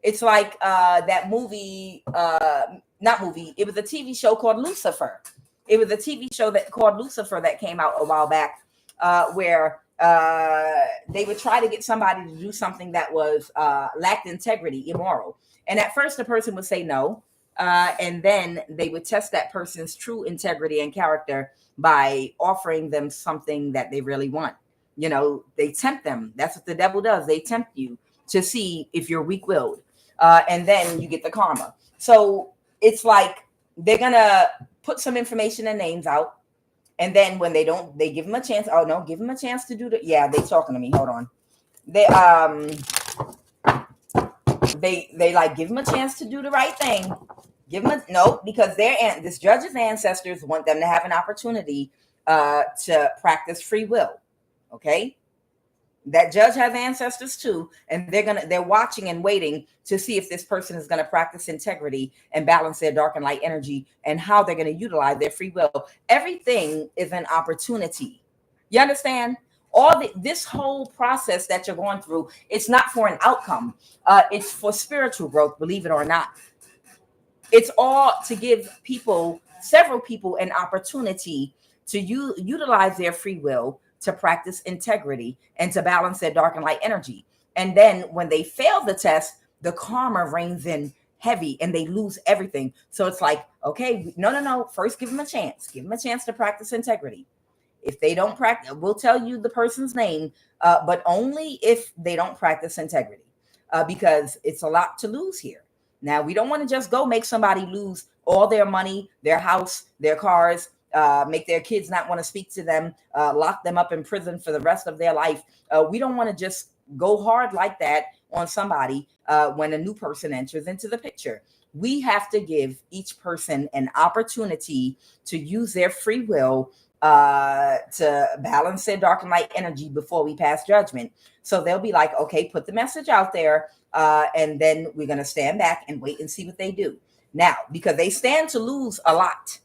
It's like that movie, it was a TV show called Lucifer. It was a TV show called Lucifer that came out a while back, where they would try to get somebody to do something that was lacked integrity, immoral. And at first the person would say no. And then they would test that person's true integrity and character by offering them something that they really want. You know, they tempt them. That's what the devil does. They tempt you to see if you're weak-willed. And then you get the karma. So it's like they're going to put some information and names out. And then when they don't, they give them a chance. Oh, no, give them a chance to do the. Yeah, they talking to me. Hold on. They like give them a chance to do the right thing. Give them because this judge's ancestors want them to have an opportunity to practice free will. Okay, that judge has ancestors too, and they're watching and waiting to see if this person is going to practice integrity and balance their dark and light energy, and how they're going to utilize their free will. Everything is an opportunity. You understand? This whole process that you're going through, it's not for an outcome. It's for spiritual growth, believe it or not. It's all to give several people, an opportunity to utilize their free will to practice integrity and to balance their dark and light energy. And then when they fail the test, the karma rains in heavy and they lose everything. So it's like, okay, no. First, give them a chance. Give them a chance to practice integrity. If they don't practice, we'll tell you the person's name, but only if they don't practice integrity, because it's a lot to lose here. Now, we don't want to just go make somebody lose all their money, their house, their cars, make their kids not want to speak to them, lock them up in prison for the rest of their life. We don't want to just go hard like that on somebody when a new person enters into the picture. We have to give each person an opportunity to use their free will to balance their dark and light energy before we pass judgment. So they'll be like, okay, put the message out there, and then we're going to stand back and wait and see what they do. Now, because they stand to lose a lot.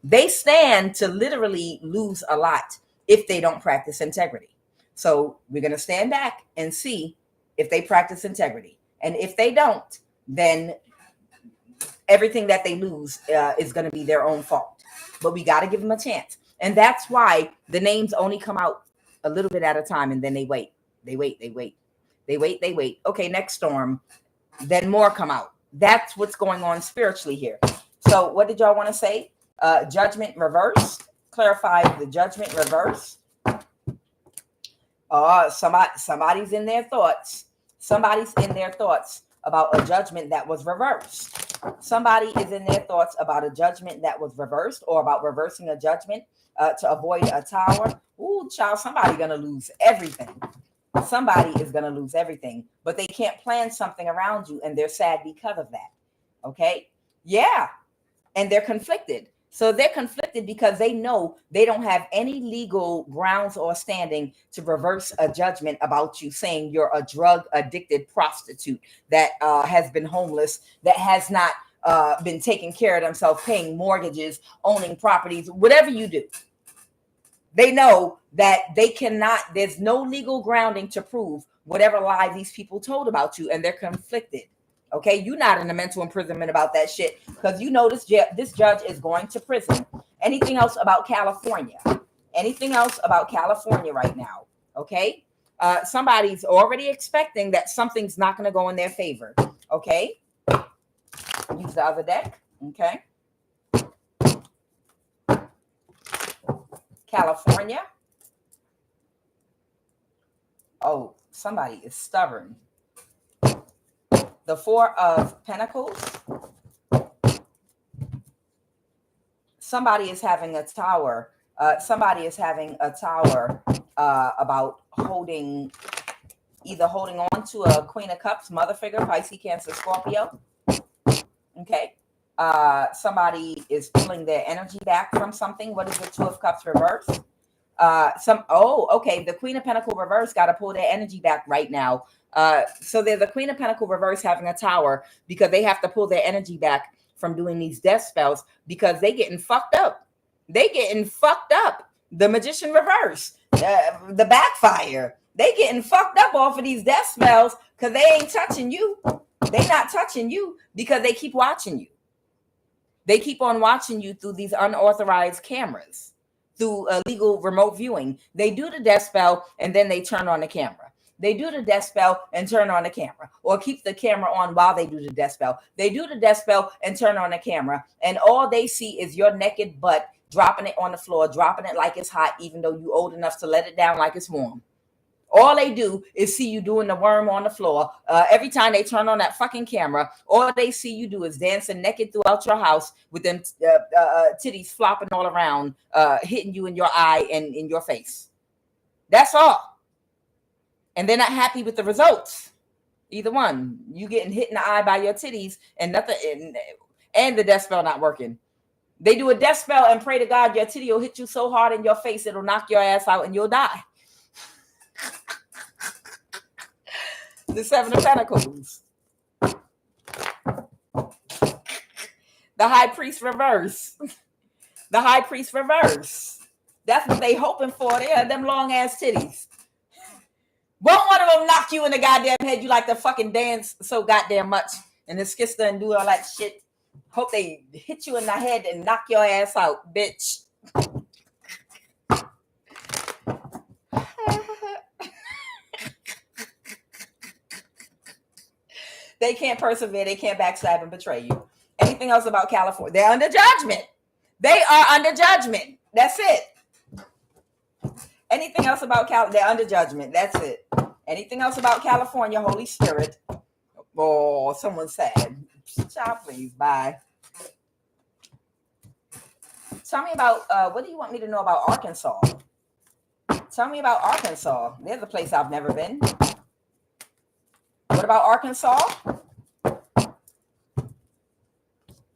They stand to literally lose a lot if they don't practice integrity. So we're going to stand back and see if they practice integrity. And if they don't, then everything that they lose is going to be their own fault. But we got to give them a chance. And that's why the names only come out a little bit at a time, and then they wait. They wait. Okay, next storm. Then more come out. That's what's going on spiritually here. So what did y'all want to say? Judgment reverse. Clarify the judgment reverse. Somebody's in their thoughts. Somebody's in their thoughts about a judgment that was reversed. Somebody is in their thoughts about a judgment that was reversed, or about reversing a judgment to avoid a tower. Ooh, child, somebody's going to lose everything. Somebody is going to lose everything, but they can't plan something around you, and they're sad because of that. Okay? Yeah. And they're conflicted. So they're conflicted because they know they don't have any legal grounds or standing to reverse a judgment about you, saying you're a drug addicted prostitute that has been homeless, that has not been taking care of themselves, paying mortgages, owning properties, whatever you do. They know that they cannot, there's no legal grounding to prove whatever lie these people told about you, and they're conflicted. Okay, you're not in a mental imprisonment about that shit, because you know this judge is going to prison. Anything else about California? Anything else about California right now? Okay, somebody's already expecting that something's not going to go in their favor. Okay, use the other deck. Okay, California. Oh, somebody is stubborn. The Four of Pentacles. Somebody is having a tower. Somebody is having a tower about either holding on to a Queen of Cups, mother figure, Pisces, Cancer, Scorpio. Okay. Somebody is pulling their energy back from something. What is the Two of Cups reverse? Okay. The Queen of Pentacles reverse got to pull their energy back right now. So they're the Queen of Pentacles reverse having a tower because they have to pull their energy back from doing these death spells because they getting fucked up. They getting fucked up. The Magician reverse, the backfire. They getting fucked up off of these death spells because they ain't touching you. They not touching you because they keep watching you. They keep on watching you through these unauthorized cameras, through illegal remote viewing. They do the death spell and then they turn on the camera. They do the death spell and turn on the camera, or keep the camera on while they do the death spell. They do the death spell and turn on the camera, and all they see is your naked butt dropping it on the floor, dropping it like it's hot, even though you old enough to let it down like it's warm. All they do is see you doing the worm on the floor. Every time they turn on that fucking camera, all they see you do is dancing naked throughout your house with them titties flopping all around, hitting you in your eye and in your face. That's all. And they're not happy with the results. Either one. You getting hit in the eye by your titties and nothing, and the death spell not working. They do a death spell and pray to God your titty will hit you so hard in your face it'll knock your ass out and you'll die. The Seven of Pentacles. The High Priest reverse. The High Priest reverse. That's what they hoping for. They have them long ass titties. Won't one of them knock you in the goddamn head? You like to fucking dance so goddamn much and the skista and do all that shit. Hope they hit you in the head and knock your ass out, bitch. They can't persevere. They can't backstab and betray you. Anything else about California? They're under judgment. They are under judgment. That's it. Anything else about they're under judgment. That's it. Anything else about California, Holy Spirit? Oh, someone said, child, please, bye. Tell me about, what do you want me to know about Arkansas? Tell me about Arkansas. There's a place I've never been. What about Arkansas?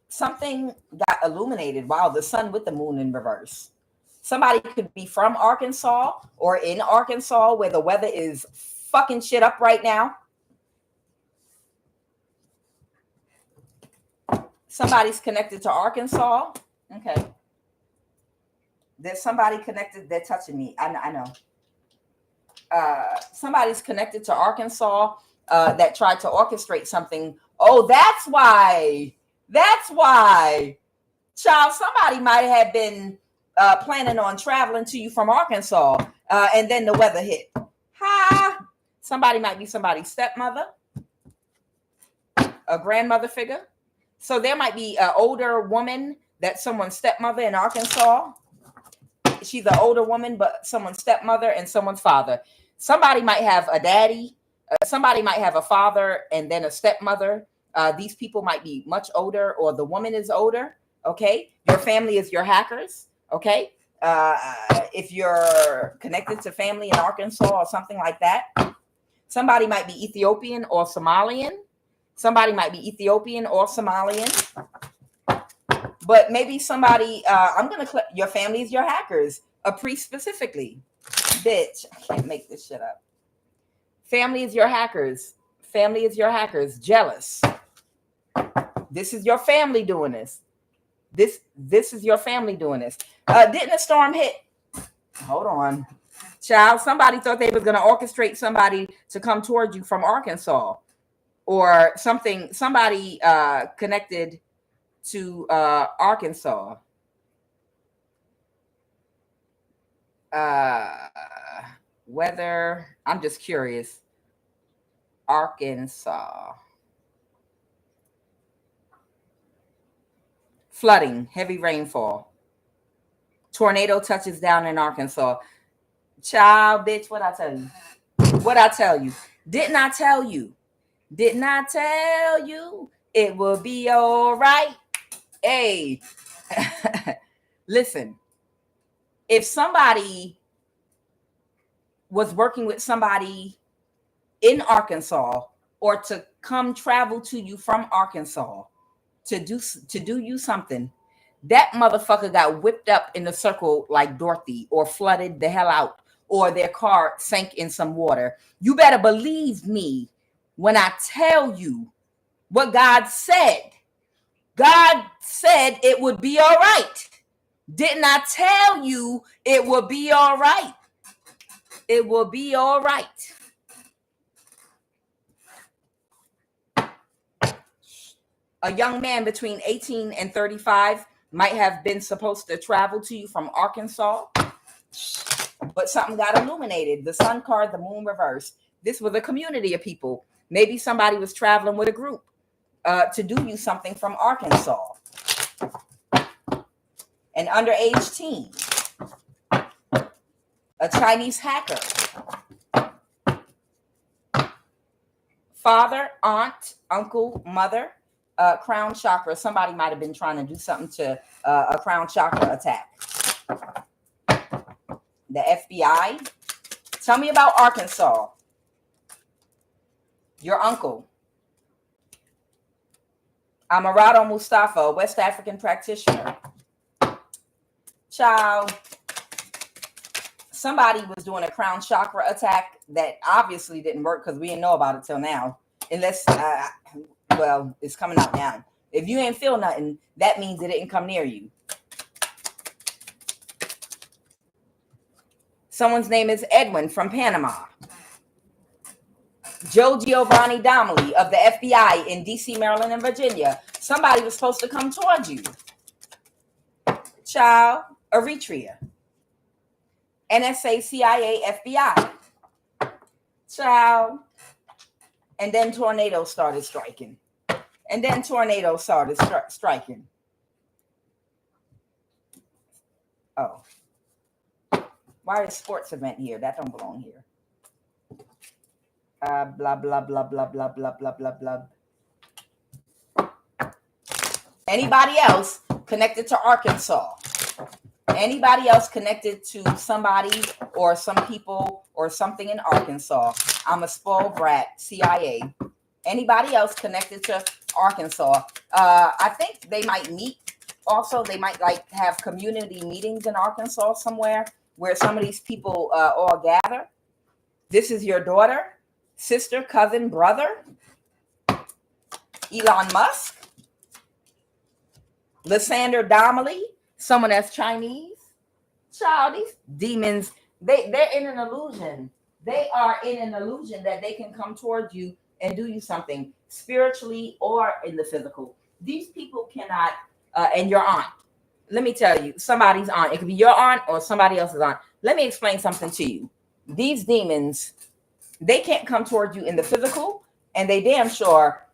Something got illuminated. Wow, the sun with the moon in reverse. Somebody could be from Arkansas or in Arkansas where the weather is fucking shit up right now. Somebody's connected to Arkansas. Okay. There's somebody connected. They're touching me. I know. Somebody's connected to Arkansas that tried to orchestrate something. Oh, that's why. That's why. Child, somebody might have been planning on traveling to you from Arkansas, and then the weather hit. Ha! Somebody might be somebody's stepmother, a grandmother figure. So there might be an older woman that's someone's stepmother in Arkansas. She's an older woman, but someone's stepmother and someone's father. Somebody might have a daddy. Somebody might have a father and then a stepmother. These people might be much older, or the woman is older. Okay. Your family is your hackers. Okay. If you're connected to family in Arkansas or something like that, somebody might be Ethiopian or Somalian. Somebody might be Ethiopian or Somalian. But maybe somebody, your family is your hackers. A priest specifically. Bitch, I can't make this shit up. Family is your hackers. Family is your hackers. Jealous. This is your family doing this. This is your family doing this. Didn't a storm hit? Hold on. Child, somebody thought they was going to orchestrate somebody to come toward you from Arkansas. Or somebody connected to Arkansas. Weather, I'm just curious. Arkansas. Flooding, heavy rainfall. Tornado touches down in Arkansas. Child, bitch, what I tell you? What I tell you? Didn't I tell you? Didn't I tell you it will be all right? Hey, listen, if somebody was working with somebody in Arkansas or to come travel to you from Arkansas to do you something, that motherfucker got whipped up in a circle like Dorothy, or flooded the hell out, or their car sank in some water. You better believe me when I tell you what God said. God said it would be all right. Didn't I tell you it will be all right? It will be all right. A young man between 18 and 35 might have been supposed to travel to you from Arkansas, but something got illuminated. The sun card, the moon reversed. This was a community of people. Maybe somebody was traveling with a group to do you something from Arkansas. An underage teen. A Chinese hacker. Father, aunt, uncle, mother. Crown chakra. Somebody might have been trying to do something to a crown chakra attack. The FBI. Tell me about Arkansas. Your uncle. Amarado Mustafa, a West African practitioner. Child. Somebody was doing a crown chakra attack that obviously didn't work because we didn't know about it till now. Unless, well, it's coming out now. If you ain't feel nothing, that means it didn't come near you. Someone's name is Edwin from Panama. Joe Giovanni Donnelly of the FBI in DC, Maryland, and Virginia. Somebody was supposed to come towards you. Child, Eritrea. NSA, CIA, FBI. Child. And then tornadoes started striking. And then tornadoes started striking. Oh. Why is sports event here? That don't belong here. Blah, blah, blah, blah, blah, blah, blah, blah, blah. Anybody else connected to Arkansas? Anybody else connected to somebody or some people or something in Arkansas? I'm a spoiled brat, CIA. Anybody else connected to Arkansas? I think they might meet. Also, they might like have community meetings in Arkansas somewhere where some of these people all gather. This is your daughter, sister, cousin, brother, Elon Musk, Lysander Donnelly, someone that's Chinese. Child, these demons, they're in an illusion. They are in an illusion that they can come towards you and do you something spiritually or in the physical. These people cannot, and your aunt. Let me tell you, somebody's aunt. It could be your aunt or somebody else's aunt. Let me explain something to you. These demons, they can't come towards you in the physical, and they damn sure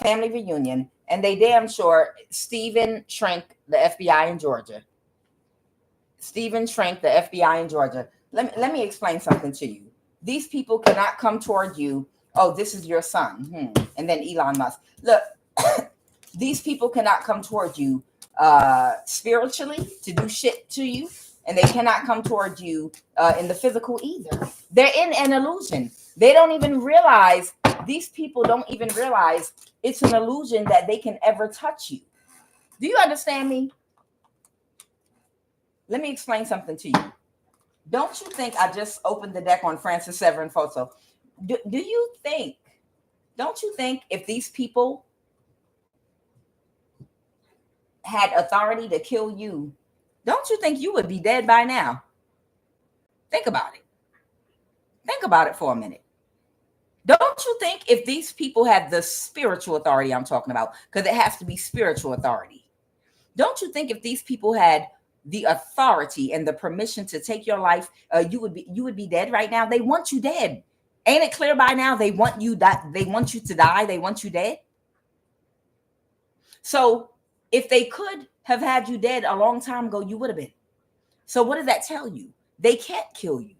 family reunion, and they damn sure Stephen Shrink, the FBI in Georgia. Stephen Shrink, the FBI in Georgia. Let me explain something to you. These people cannot come toward you. Oh, this is your son. And then Elon Musk. Look, these people cannot come toward you spiritually to do shit to you. And they cannot come toward you in the physical either. They're in an illusion. They don't even realize, these people don't even realize it's an illusion that they can ever touch you. Do you understand me? Let me explain something to you. Don't you think I just opened the deck on Francis Severin Photo? Don't you think if these people had authority to kill you, don't you think you would be dead by now? Think about it. Think about it for a minute. Don't you think if these people had the spiritual authority I'm talking about, because it has to be spiritual authority. Don't you think if these people had the authority and the permission to take your life, you would be dead right now? They want you dead. Ain't it clear by now? They want you to die. They want you dead. So if they could have had you dead a long time ago, you would have been. So what does that tell you? They can't kill you.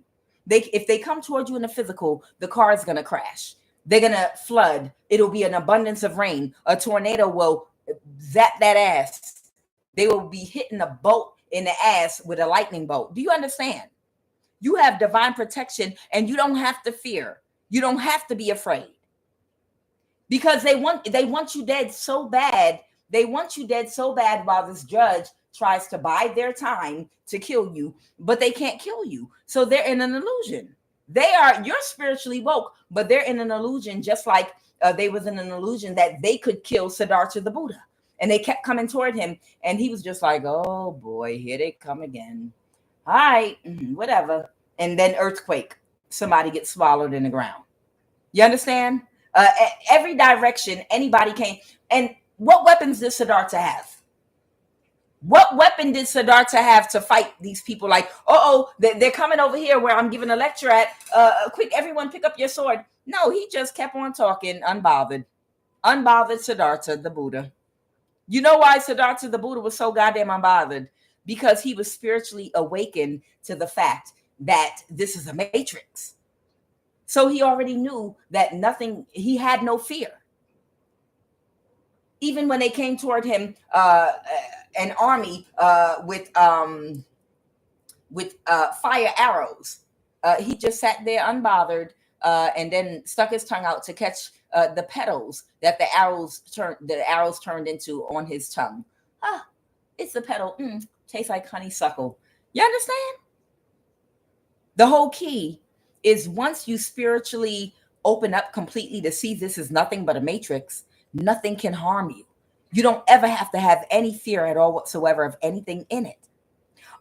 If they come towards you in the physical, the car is going to crash. They're going to flood. It'll be an abundance of rain. A tornado will zap that ass. They will be hitting a boat in the ass with a lightning bolt. Do you understand? You have divine protection and you don't have to fear. You don't have to be afraid. Because they want you dead so bad. They want you dead so bad while this judge tries to bide their time to kill you, but they can't kill you. So they're in an illusion. You're spiritually woke, but they're in an illusion, just like they was in an illusion that they could kill Siddhartha the Buddha. And they kept coming toward him. And he was just like, oh boy, here they come again. All right, whatever. And then earthquake, somebody gets swallowed in the ground. You understand? Every direction, anybody came. And what weapons did Siddhartha have? What weapon did Siddhartha have to fight these people? Like, they're coming over here where I'm giving a lecture at. Quick, everyone pick up your sword. No, he just kept on talking, unbothered. Unbothered Siddhartha, the Buddha. You know why Siddhartha the Buddha was so goddamn unbothered? Because he was spiritually awakened to the fact that this is a matrix. So he already knew that he had no fear. Even when they came toward him, an army with fire arrows, he just sat there unbothered and then stuck his tongue out to catch the petals that the arrows turned into on his tongue. It's the petal. Tastes like honeysuckle. You understand? The whole key is once you spiritually open up completely to see this is nothing but a matrix, nothing can harm you. You don't ever have to have any fear at all whatsoever of anything in it.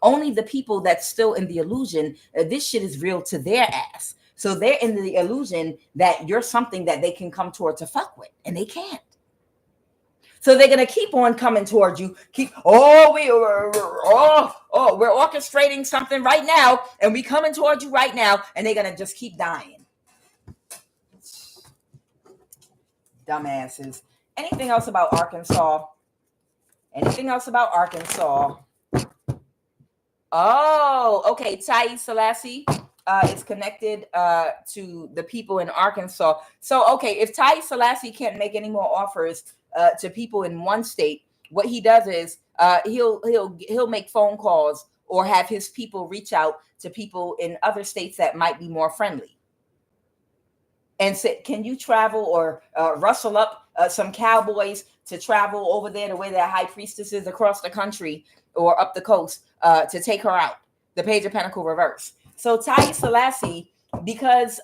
Only the people that's still in the illusion, this shit is real to their ass. So they're in the illusion that you're something that they can come toward to fuck with, and they can't. So they're gonna keep on coming towards you. We're orchestrating something right now, and we coming towards you right now, and they're gonna just keep dying. Dumbasses. Anything else about Arkansas? Anything else about Arkansas? Oh, okay. Tai Selassie is connected to the people in Arkansas. So, okay, if Tai Selassie can't make any more offers to people in one state, what he does is he'll make phone calls or have his people reach out to people in other states that might be more friendly and said, "Can you travel or rustle up some cowboys to travel over there to where that high priestess is across the country or up the coast to take her out?" The Page of Pentacle reverse. So Tai Selassie, because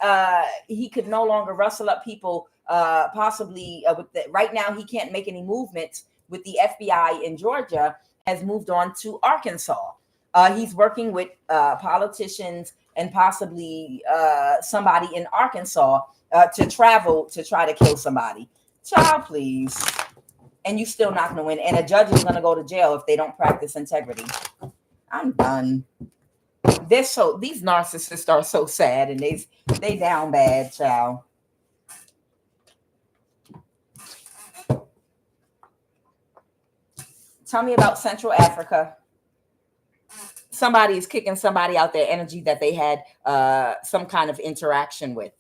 he could no longer rustle up people, possibly right now he can't make any movements with the FBI in Georgia, has moved on to Arkansas. He's working with politicians and possibly somebody in Arkansas to travel to try to kill somebody. Child, please. And you still not going to win. And a judge is going to go to jail if they don't practice integrity. I'm done. These narcissists are so sad and they down bad, child. Tell me about Central Africa. Somebody is kicking somebody out their energy that they had some kind of interaction with.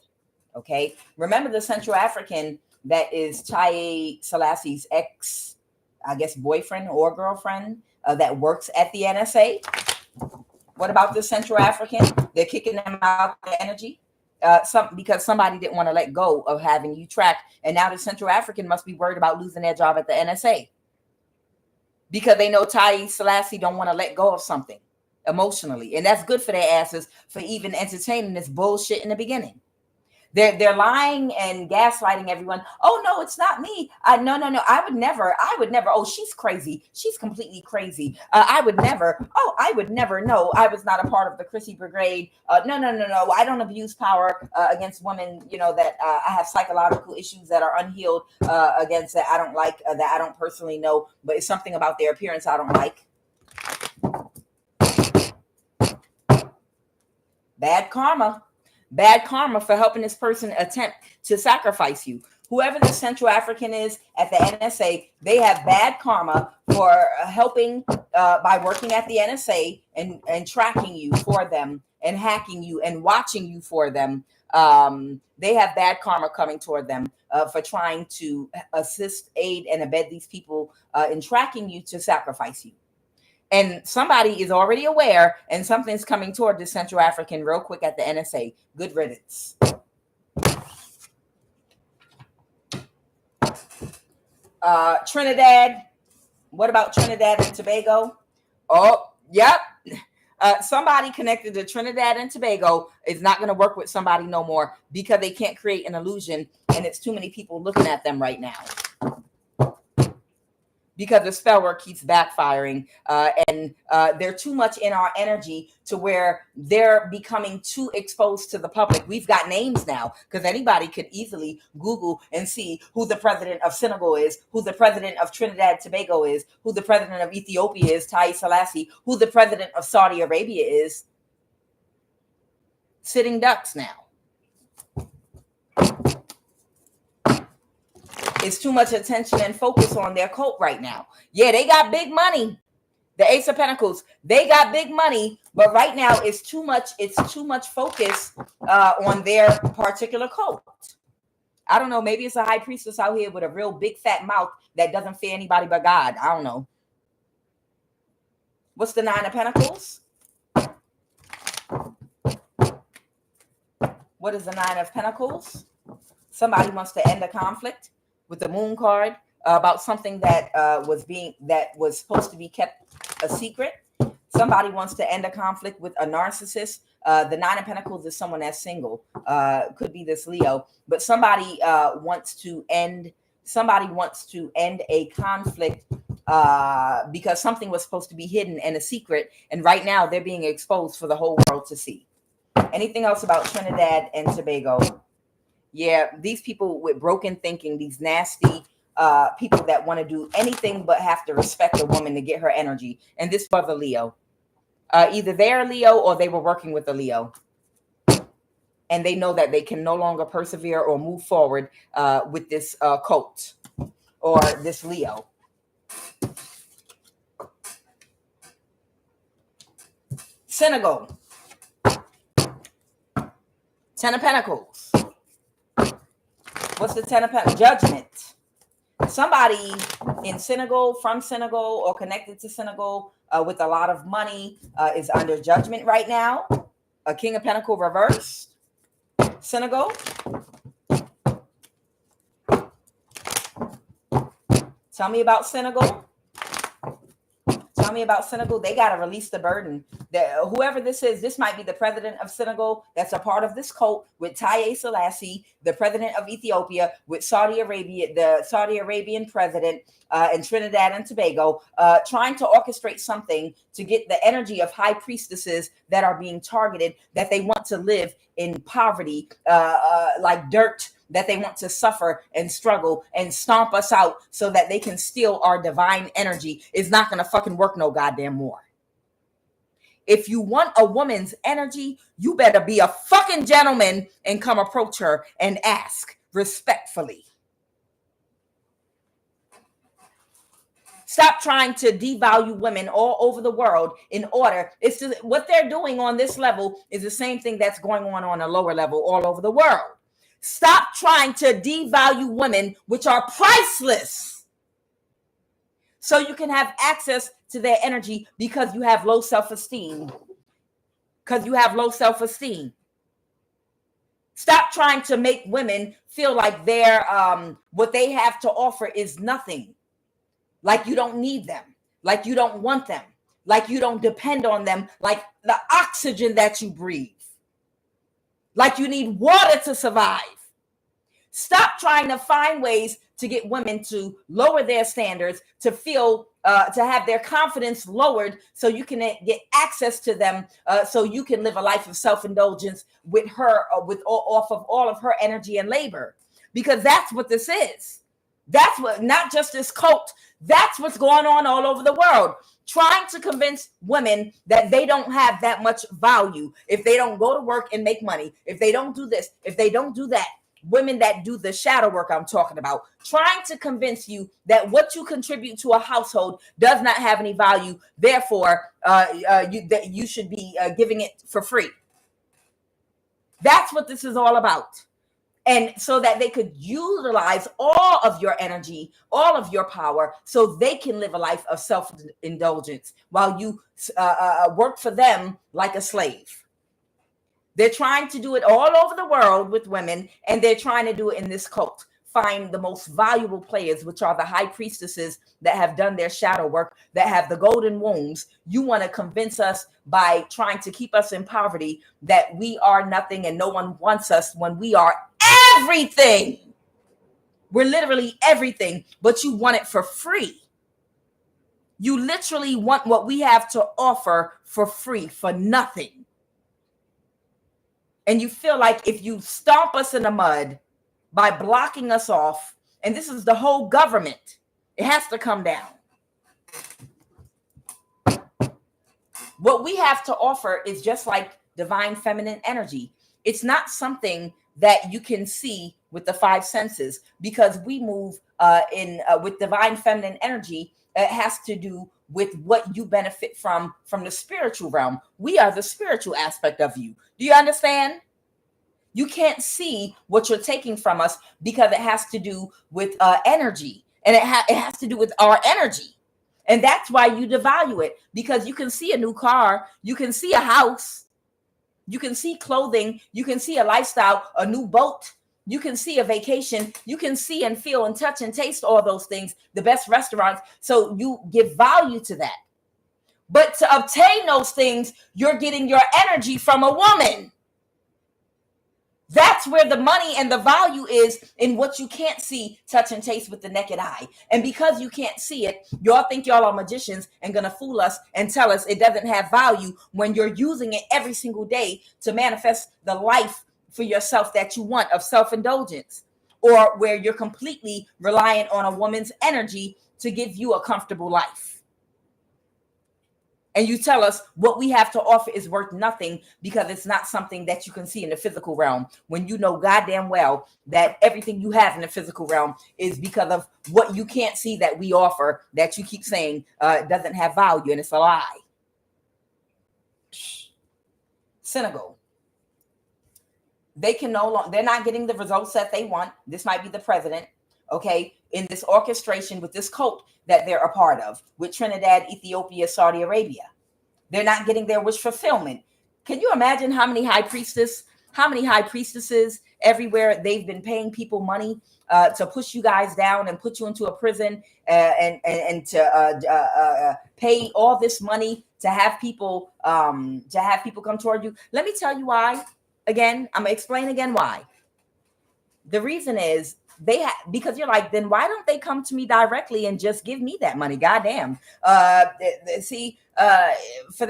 Okay. Remember the Central African that is Tai Selassie's ex, I guess, boyfriend or girlfriend that works at the NSA. What about the Central African? They're kicking them out the energy because somebody didn't want to let go of having you tracked. And now the Central African must be worried about losing their job at the NSA because they know Tai Selassie don't want to let go of something emotionally. And that's good for their asses for even entertaining this bullshit in the beginning. They're lying and gaslighting everyone. Oh no, it's not me. No. I would never. Oh, she's crazy. She's completely crazy. I would never. Oh, I would never. No, I was not a part of the Chrissy Brigade. No. I don't abuse power against women. You know that I have psychological issues that are unhealed against that I don't like that I don't personally know, but it's something about their appearance I don't like. Bad karma. Bad karma for helping this person attempt to sacrifice you. Whoever the Central African is at the NSA, they have bad karma for helping by working at the NSA and tracking you for them and hacking you and watching you for them. They have bad karma coming toward them for trying to assist, aid, and abet these people in tracking you to sacrifice you. And somebody is already aware, and something's coming toward the Central African real quick at the NSA. Good riddance. Trinidad. What about Trinidad and Tobago? Oh, yep. Somebody connected to Trinidad and Tobago is not going to work with somebody no more because they can't create an illusion, and it's too many people looking at them right now. Because the spell work keeps backfiring and they're too much in our energy to where they're becoming too exposed to the public. We've got names now because anybody could easily Google and see who the president of Senegal is, who the president of Trinidad and Tobago is, who the president of Ethiopia is, Tai Selassie, who the president of Saudi Arabia is. Sitting ducks now. It's too much attention and focus on their cult right now. Yeah, they got big money. The Ace of Pentacles, they got big money, but right now it's too much focus on their particular cult. I don't know. Maybe it's a high priestess out here with a real big fat mouth that doesn't fear anybody but God. I don't know. What's the Nine of Pentacles? What is the Nine of Pentacles? Somebody wants to end a conflict with the Moon card about something that was supposed to be kept a secret. Somebody wants to end a conflict with a narcissist. The Nine of Pentacles is someone that's single. Could be this Leo, but somebody wants to end a conflict because something was supposed to be hidden and a secret, and right now they're being exposed for the whole world to see. Anything else about Trinidad and Tobago? Yeah, these people with broken thinking, these nasty people that want to do anything but have to respect a woman to get her energy. And this was a Leo. Either they're a Leo or they were working with a Leo. And they know that they can no longer persevere or move forward with this cult or this Leo. Senegal. 10 of Pentacles. What's the 10 of Pentacles? Judgment. Somebody in Senegal, from Senegal, or connected to Senegal with a lot of money is under judgment right now. A King of Pentacles reversed. Senegal. Tell me about Senegal. Tell me about Senegal. They got to release the burden. Whoever this is, this might be the president of Senegal that's a part of this cult with Taye Selassie, the president of Ethiopia with Saudi Arabia, the Saudi Arabian president and Trinidad and Tobago, trying to orchestrate something to get the energy of high priestesses that are being targeted, that they want to live in poverty, like dirt, that they want to suffer and struggle and stomp us out so that they can steal our divine energy. Is not going to fucking work no goddamn more. If you want a woman's energy, you better be a fucking gentleman and come approach her and ask respectfully. Stop trying to devalue women all over the world in order. It's just, what they're doing on this level is the same thing that's going on a lower level all over the world. Stop trying to devalue women, which are priceless, so you can have access to their energy because you have low self-esteem. Stop trying to make women feel like they're what they have to offer is nothing. Like you don't need them, like you don't want them, like you don't depend on them, like the oxygen that you breathe, like you need water to survive. Stop trying to find ways to get women to lower their standards, to feel, to have their confidence lowered so you can get access to them, so you can live a life of self-indulgence with her, off of all of her energy and labor. Because that's what this is. That's what, not just this cult, that's what's going on all over the world. Trying to convince women that they don't have that much value if they don't go to work and make money, if they don't do this, if they don't do that. Women that do the shadow work I'm talking about, trying to convince you that what you contribute to a household does not have any value. Therefore, you should be giving it for free. That's what this is all about. And so that they could utilize all of your energy, all of your power, so they can live a life of self-indulgence while you work for them like a slave. They're trying to do it all over the world with women, and they're trying to do it in this cult. Find the most valuable players, which are the high priestesses that have done their shadow work, that have the golden wombs. You want to convince us by trying to keep us in poverty that we are nothing and no one wants us when we are everything. We're literally everything, but you want it for free. You literally want what we have to offer for free, for nothing. And you feel like if you stomp us in the mud by blocking us off, and this is the whole government, it has to come down. What we have to offer is just like divine feminine energy. It's not something that you can see with the five senses, because we move with divine feminine energy. It has to do with what you benefit from the spiritual realm. We are the spiritual aspect of you. Do you understand? You can't see what you're taking from us because it has to do with energy, and it has to do with our energy. And that's why you devalue it, because you can see a new car, you can see a house, you can see clothing, you can see a lifestyle, a new boat, you can see a vacation, you can see and feel and touch and taste all those things, the best restaurants. So you give value to that. But to obtain those things, you're getting your energy from a woman. That's where the money and the value is, in what you can't see, touch, and taste with the naked eye. And because you can't see it, y'all think y'all are magicians and gonna fool us and tell us it doesn't have value when you're using it every single day to manifest the life for yourself that you want, of self-indulgence, or where you're completely reliant on a woman's energy to give you a comfortable life. And you tell us what we have to offer is worth nothing because it's not something that you can see in the physical realm, when you know goddamn well that everything you have in the physical realm is because of what you can't see that we offer, that you keep saying doesn't have value, and it's a lie. Senegal. They can no longer, they're not getting the results that they want. This might be the president, okay, in this orchestration with this cult that they're a part of with Trinidad, Ethiopia, Saudi Arabia. They're not getting their wish fulfillment. Can you imagine how many high priestesses everywhere they've been paying people money to push you guys down and put you into a prison and to pay all this money to have people come toward you? Let me tell you why. Again, I'm gonna explain again why. The reason is because you're like, then why don't they come to me directly and just give me that money? Goddamn. See, for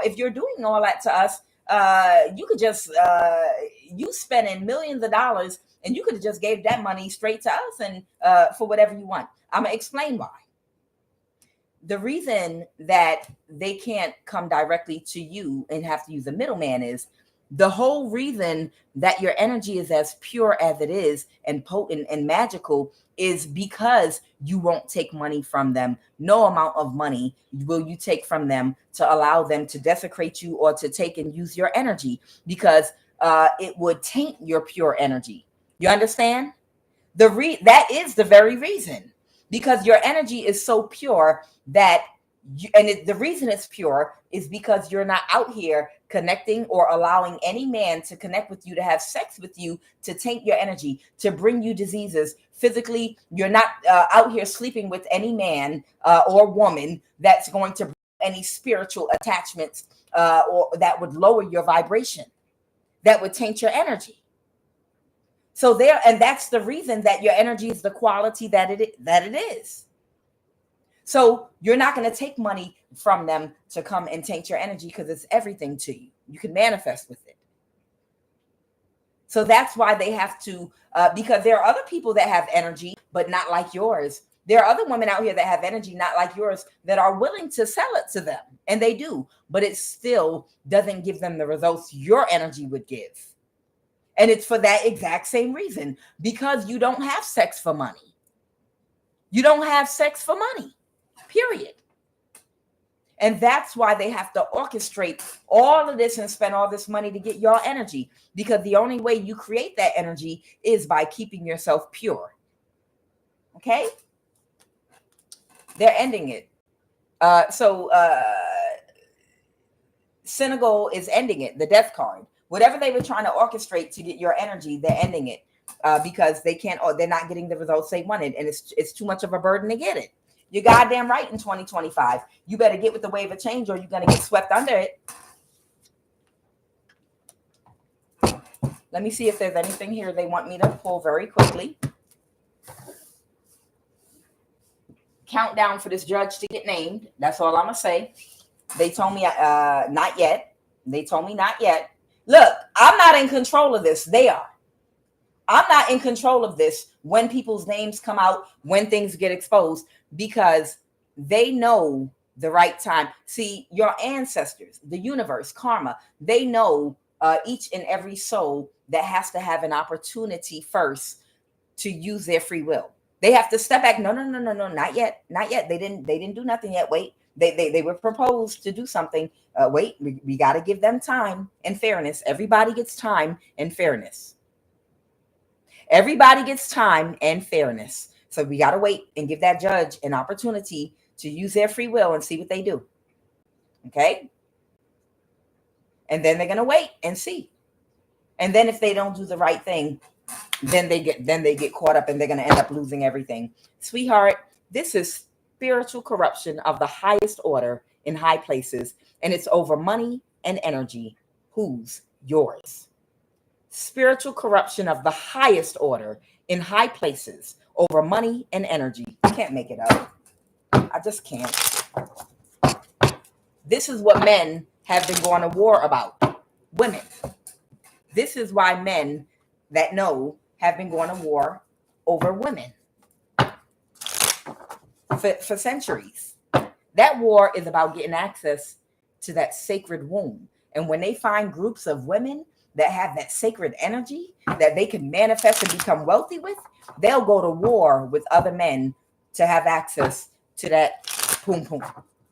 if you're doing all that to us, you could just you spending millions of dollars and you could have just gave that money straight to us and for whatever you want. I'm gonna explain why. The reason that they can't come directly to you and have to use a middleman is the whole reason that your energy is as pure as it is and potent and magical is because you won't take money from them. No amount of money will you take from them to allow them to desecrate you or to take and use your energy, because it would taint your pure energy. You understand? That is the very reason, because your energy is so pure that the reason it's pure is because you're not out here connecting or allowing any man to connect with you, to have sex with you, to taint your energy, to bring you diseases. Physically, you're not out here sleeping with any man or woman that's going to bring any spiritual attachments or that would lower your vibration, that would taint your energy. So and that's the reason that your energy is the quality that it is. So you're not going to take money from them to come and taint your energy, because it's everything to you. You can manifest with it. So that's why they have to, because there are other people that have energy, but not like yours. There are other women out here that have energy, not like yours, that are willing to sell it to them. And they do, but it still doesn't give them the results your energy would give. And it's for that exact same reason, because you don't have sex for money. You don't have sex for money. Period. And that's why they have to orchestrate all of this and spend all this money to get your energy, because the only way you create that energy is by keeping yourself pure. Okay? They're ending it. So Senegal is ending it, the death card. Whatever they were trying to orchestrate to get your energy, they're ending it because they can't, or they're not getting the results they wanted. And it's too much of a burden to get it. You're goddamn right. In 2025, you better get with the wave of change, or you're going to get swept under it. Let me see if there's anything here they want me to pull very quickly. Countdown for this judge to get named. That's all I'm going to say. They told me not yet. They told me not yet. Look, I'm not in control of this. They are. I'm not in control of this when people's names come out, when things get exposed, because they know the right time. See, your ancestors, the universe, karma, they know each and every soul that has to have an opportunity first to use their free will. They have to step back. No, not yet. Not yet. They didn't do nothing yet. Wait, they were proposed to do something. Wait, we got to give them time and fairness. Everybody gets time and fairness. Everybody gets time and fairness. So we got to wait and give that judge an opportunity to use their free will and see what they do. Okay? And then they're going to wait and see. And then if they don't do the right thing, then they get caught up and they're going to end up losing everything. Sweetheart, this is spiritual corruption of the highest order in high places, and it's over money and energy. Whose? Yours. Spiritual corruption of the highest order in high places over money and energy. I can't make it up. I just can't. This is what men have been going to war about. Women. This is why men that know have been going to war over women for centuries. That war is about getting access to that sacred womb. And when they find groups of women that have that sacred energy that they can manifest and become wealthy with, they'll go to war with other men to have access to that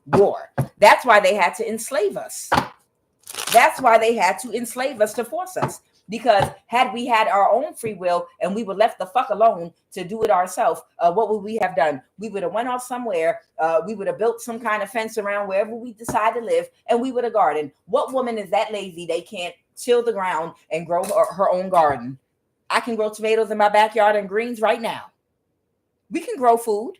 war. That's why they had to enslave us. That's why they had to enslave us to force us. Because had we had our own free will and we were left the fuck alone to do it ourselves, what would we have done? We would have went off somewhere. We would have built some kind of fence around wherever we decide to live, and we would have gardened. What woman is that lazy they can't till the ground and grow her own garden? I can grow tomatoes in my backyard and greens right now. We can grow food.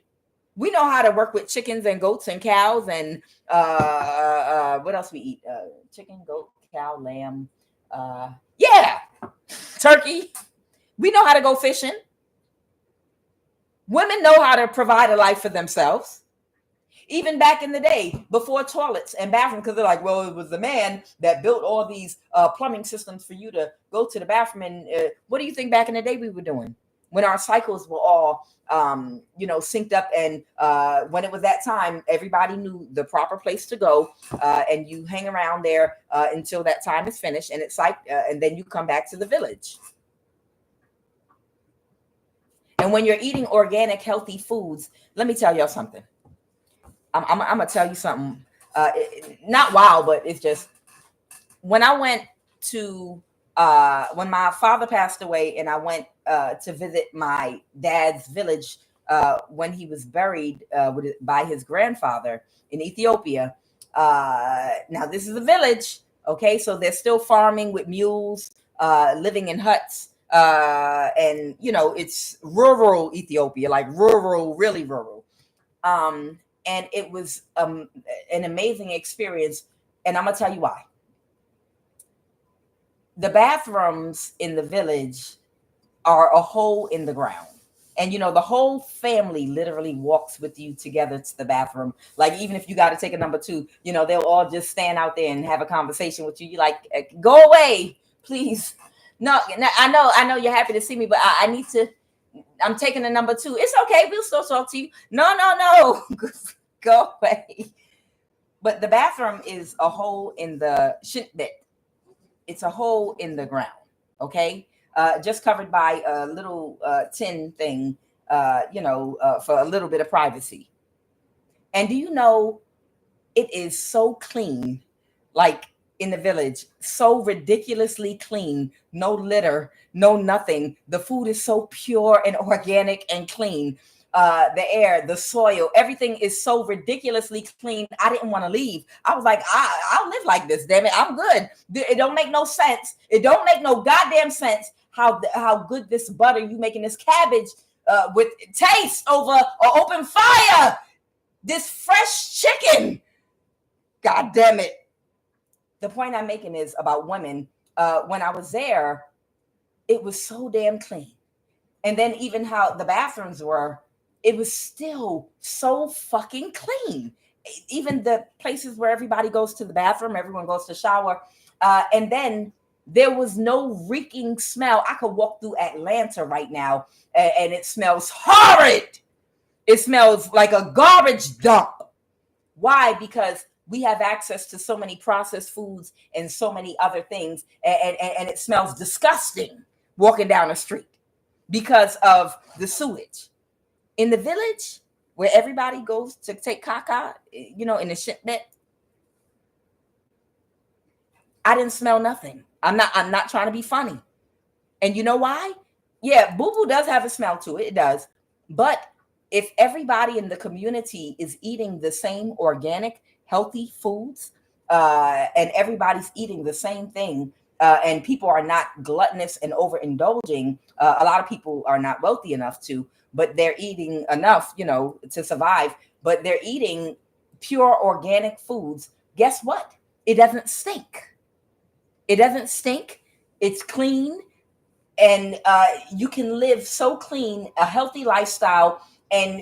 We know how to work with chickens and goats and cows and what else we eat? Chicken, goat, cow, lamb. Yeah, turkey. We know how to go fishing. Women know how to provide a life for themselves. Even back in the day, before toilets and bathrooms, because they're like, well, it was the man that built all these plumbing systems for you to go to the bathroom. And what do you think back in the day we were doing when our cycles were all, synced up? And when it was that time, everybody knew the proper place to go. And you hang around there until that time is finished. And it's like, and then you come back to the village. And when you're eating organic, healthy foods, let me tell y'all something. I'm gonna tell you something. Not wild, but it's just when I went to when my father passed away, and I went to visit my dad's village when he was buried by his grandfather in Ethiopia. Now this is a village, okay? So they're still farming with mules, living in huts, and it's rural Ethiopia, like rural, really rural. And it was an amazing experience. And I'm going to tell you why. The bathrooms in the village are a hole in the ground. And, the whole family literally walks with you together to the bathroom. Like, even if you got to take a number 2, they'll all just stand out there and have a conversation with you. You're like, go away, please. No, I know you're happy to see me, but I need to. I'm taking a number 2. It's okay. We'll still talk to you. No. Go away. But the bathroom is a hole in the shit bed. It's a hole in the ground. Okay. Just covered by a little tin thing, for a little bit of privacy. And do you know, it is so clean, like in the village, so ridiculously clean, no litter, no nothing. The food is so pure and organic and clean. The air, the soil, everything is so ridiculously clean. I didn't want to leave. I was like, I'll live like this, damn it. I'm good. It don't make no sense. It don't make no goddamn sense how good this butter you making this cabbage with taste over an open fire. This fresh chicken. God damn it. The point I'm making is about women. When I was there, it was so damn clean. And then even how the bathrooms were, it was still so fucking clean. Even the places where everybody goes to the bathroom, everyone goes to shower. And then there was no reeking smell. I could walk through Atlanta right now and it smells horrid. It smells like a garbage dump. Why? Because we have access to so many processed foods and so many other things. And it smells disgusting walking down the street because of the sewage. In the village, where everybody goes to take caca, in the shit bed, I didn't smell nothing. I'm not trying to be funny. And you know why? Yeah, boo-boo does have a smell to it. It does. But if everybody in the community is eating the same organic, healthy foods, and everybody's eating the same thing, and people are not gluttonous and overindulging, a lot of people are not wealthy enough to, but they're eating enough, to survive. But they're eating pure organic foods. Guess what? It doesn't stink. It doesn't stink. It's clean. And you can live so clean, a healthy lifestyle. And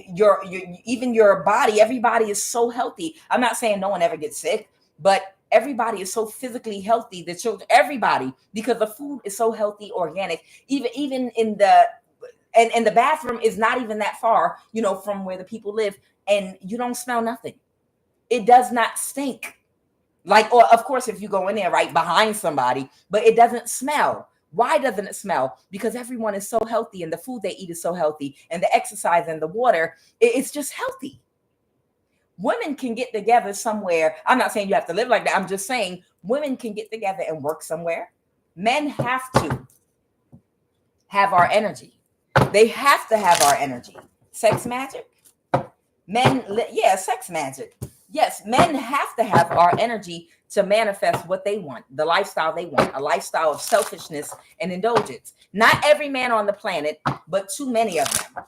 even your body, everybody is so healthy. I'm not saying no one ever gets sick, but everybody is so physically healthy. The children, everybody, because the food is so healthy, organic. Even in the and the bathroom is not even that far, from where the people live, and you don't smell nothing. It does not stink. Or of course, if you go in there right behind somebody, but it doesn't smell. Why doesn't it smell? Because everyone is so healthy and the food they eat is so healthy and the exercise and the water, it's just healthy. Women can get together somewhere. I'm not saying you have to live like that. I'm just saying women can get together and work somewhere. Men have to have our energy. They have to have our energy. Sex magic? Sex magic. Yes, men have to have our energy to manifest what they want, the lifestyle they want, a lifestyle of selfishness and indulgence. Not every man on the planet, but too many of them.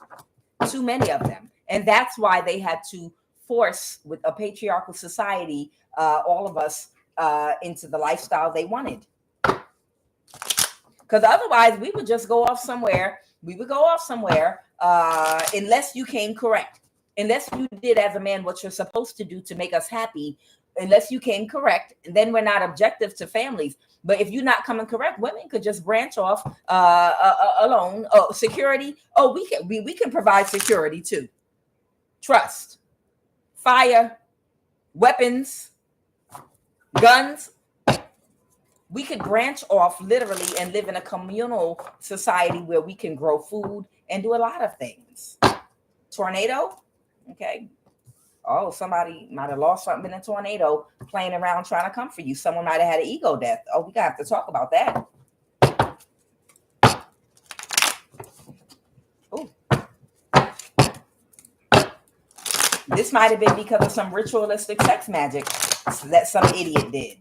Too many of them. And that's why they had to force, with a patriarchal society, all of us into the lifestyle they wanted. Because otherwise, we would just go off somewhere. We would go off somewhere unless you came correct. Unless you did as a man what you're supposed to do to make us happy. Unless you came correct, then we're not objective to families. But if you're not coming correct, women could just branch off alone. Oh, security. Oh, we can provide security too. Trust, fire, weapons, guns. We could branch off literally and live in a communal society where we can grow food and do a lot of things. Tornado. Okay. Oh, somebody might have lost something in a tornado playing around trying to come for you. Someone might have had an ego death. Oh, we got to talk about that. Ooh. This might have been because of some ritualistic sex magic that some idiot did.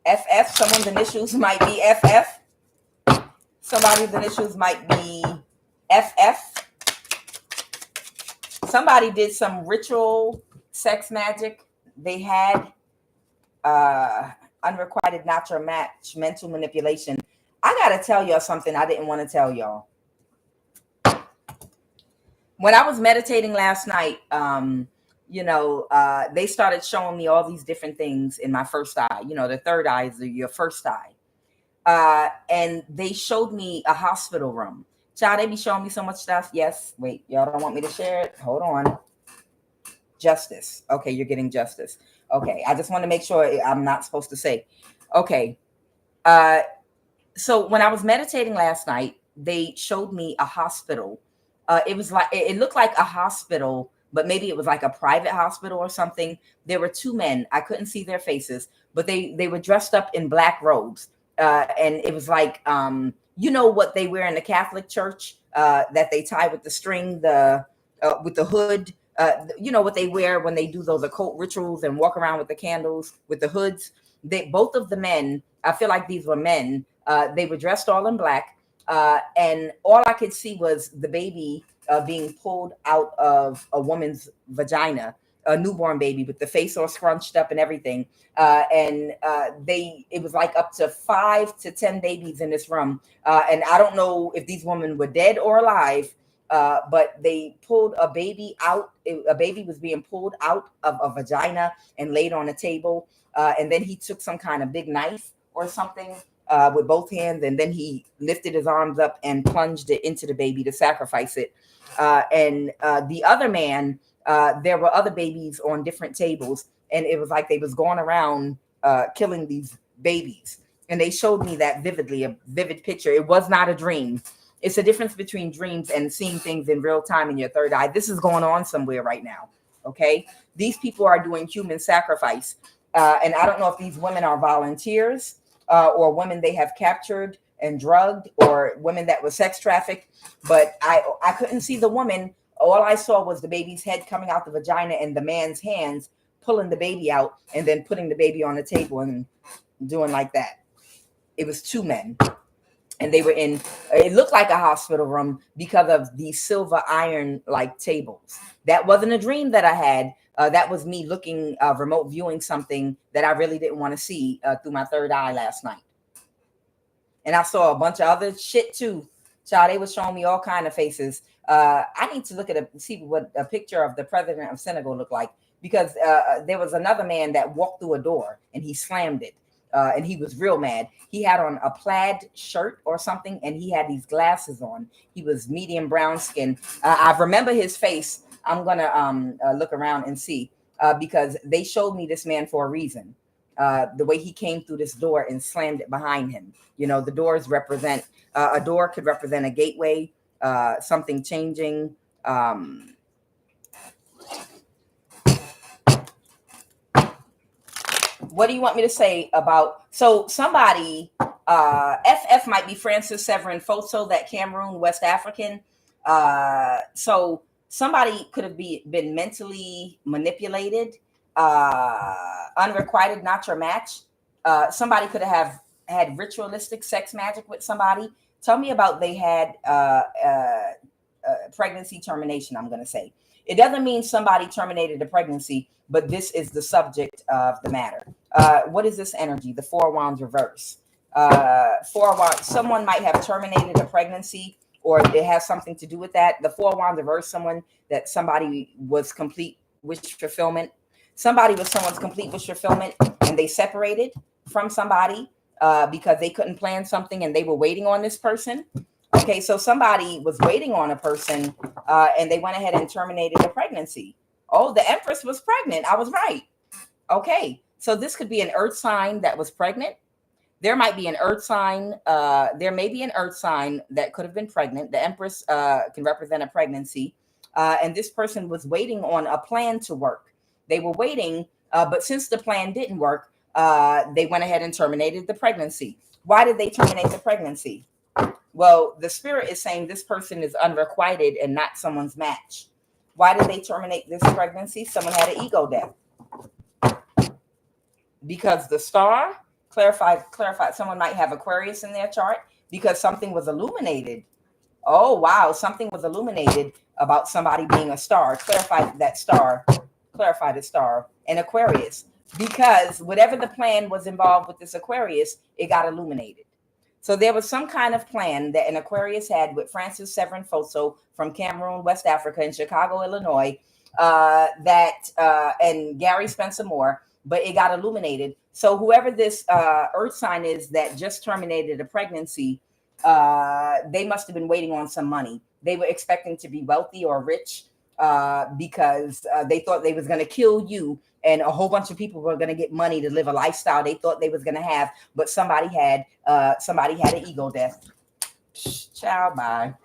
FF, someone's initials might be FF. Somebody's initials might be FF. Somebody did some ritual sex magic. They had unrequited natural match, mental manipulation. I got to tell y'all something I didn't want to tell y'all. When I was meditating last night, they started showing me all these different things in my first eye. You know, the third eye is your first eye. And they showed me a hospital room. Child, they be showing me so much stuff. Yes. Wait, y'all don't want me to share it? Hold on. Justice. Okay, you're getting justice. Okay, I just want to make sure I'm not supposed to say. Okay. So when I was meditating last night, they showed me a hospital. It looked like a hospital, but maybe it was like a private hospital or something. There were two men. I couldn't see their faces, but they were dressed up in black robes. And it was like, you know what they wear in the Catholic Church, that they tie with the string, with the hood. You know what they wear when they do those occult rituals and walk around with the candles, with the hoods. Both of the men, I feel like these were men. They were dressed all in black. And all I could see was the baby being pulled out of a woman's vagina, a newborn baby with the face all scrunched up and everything. It was like up to 5 to 10 babies in this room. And I don't know if these women were dead or alive, but they pulled a baby out. A baby was being pulled out of a vagina and laid on a table. And then he took some kind of big knife or something with both hands. And then he lifted his arms up and plunged it into the baby to sacrifice it. The other man, there were other babies on different tables, and it was like they was going around killing these babies. And they showed me that vividly, a vivid picture. It was not a dream. It's a difference between dreams and seeing things in real time in your third eye. This is going on somewhere right now. Okay. These people are doing human sacrifice. And I don't know if these women are volunteers or women they have captured and drugged, or women that were sex trafficked. But I couldn't see the woman. All I saw was the baby's head coming out the vagina and the man's hands pulling the baby out and then putting the baby on the table and doing like that. It was two men. And they were it looked like a hospital room because of the silver iron like tables. That wasn't a dream that I had. That was me looking, remote viewing something that I really didn't want to see through my third eye last night. And I saw a bunch of other shit too. Child, they was showing me all kind of faces. I need to look at see what a picture of the president of Senegal looked like, because there was another man that walked through a door and he slammed it. And he was real mad. He had on a plaid shirt or something, and he had these glasses on. He was medium brown skin. I remember his face. I'm gonna look around and see because they showed me this man for a reason. The way he came through this door and slammed it behind him. You know, the doors represent a door could represent a gateway, something changing. What do you want me to say about, so somebody, FF might be Francis Severin Foso, that Cameroon West African. So somebody could have been mentally manipulated, unrequited, not your match. Somebody could have had ritualistic sex magic with somebody. Tell me about they had pregnancy termination, I'm going to say. It doesn't mean somebody terminated the pregnancy, but this is the subject of the matter. What is this energy? The Four of Wands reverse. Four of Wands, someone might have terminated a pregnancy, or it has something to do with that. The Four of Wands reverse, somebody was complete wish fulfillment. Somebody was someone's complete wish fulfillment, and they separated from somebody because they couldn't plan something and they were waiting on this person. Okay, so somebody was waiting on a person and they went ahead and terminated the pregnancy. Oh, the Empress was pregnant. I was right. Okay, so this could be an earth sign that was pregnant. There might be an earth sign. There may be an earth sign that could have been pregnant. The Empress can represent a pregnancy. And this person was waiting on a plan to work. They were waiting, but since the plan didn't work, they went ahead and terminated the pregnancy. Why did they terminate the pregnancy? Well, the spirit is saying this person is unrequited and not someone's match. Why did they terminate this pregnancy? Someone had an ego death. Because the star clarified, someone might have Aquarius in their chart because something was illuminated. Oh, wow. Something was illuminated about somebody being a star. Clarify the star and Aquarius. Because whatever the plan was involved with this Aquarius, it got illuminated. So there was some kind of plan that an Aquarius had with Francis Severin Foso from Cameroon, West Africa, in Chicago, Illinois, and Gary Spencer Moore, but it got illuminated. So whoever this earth sign is that just terminated a pregnancy, they must have been waiting on some money. They were expecting to be wealthy or rich because they thought they was going to kill you. And a whole bunch of people were going to get money to live a lifestyle they thought they was going to have, but somebody had an ego death. Ciao, bye.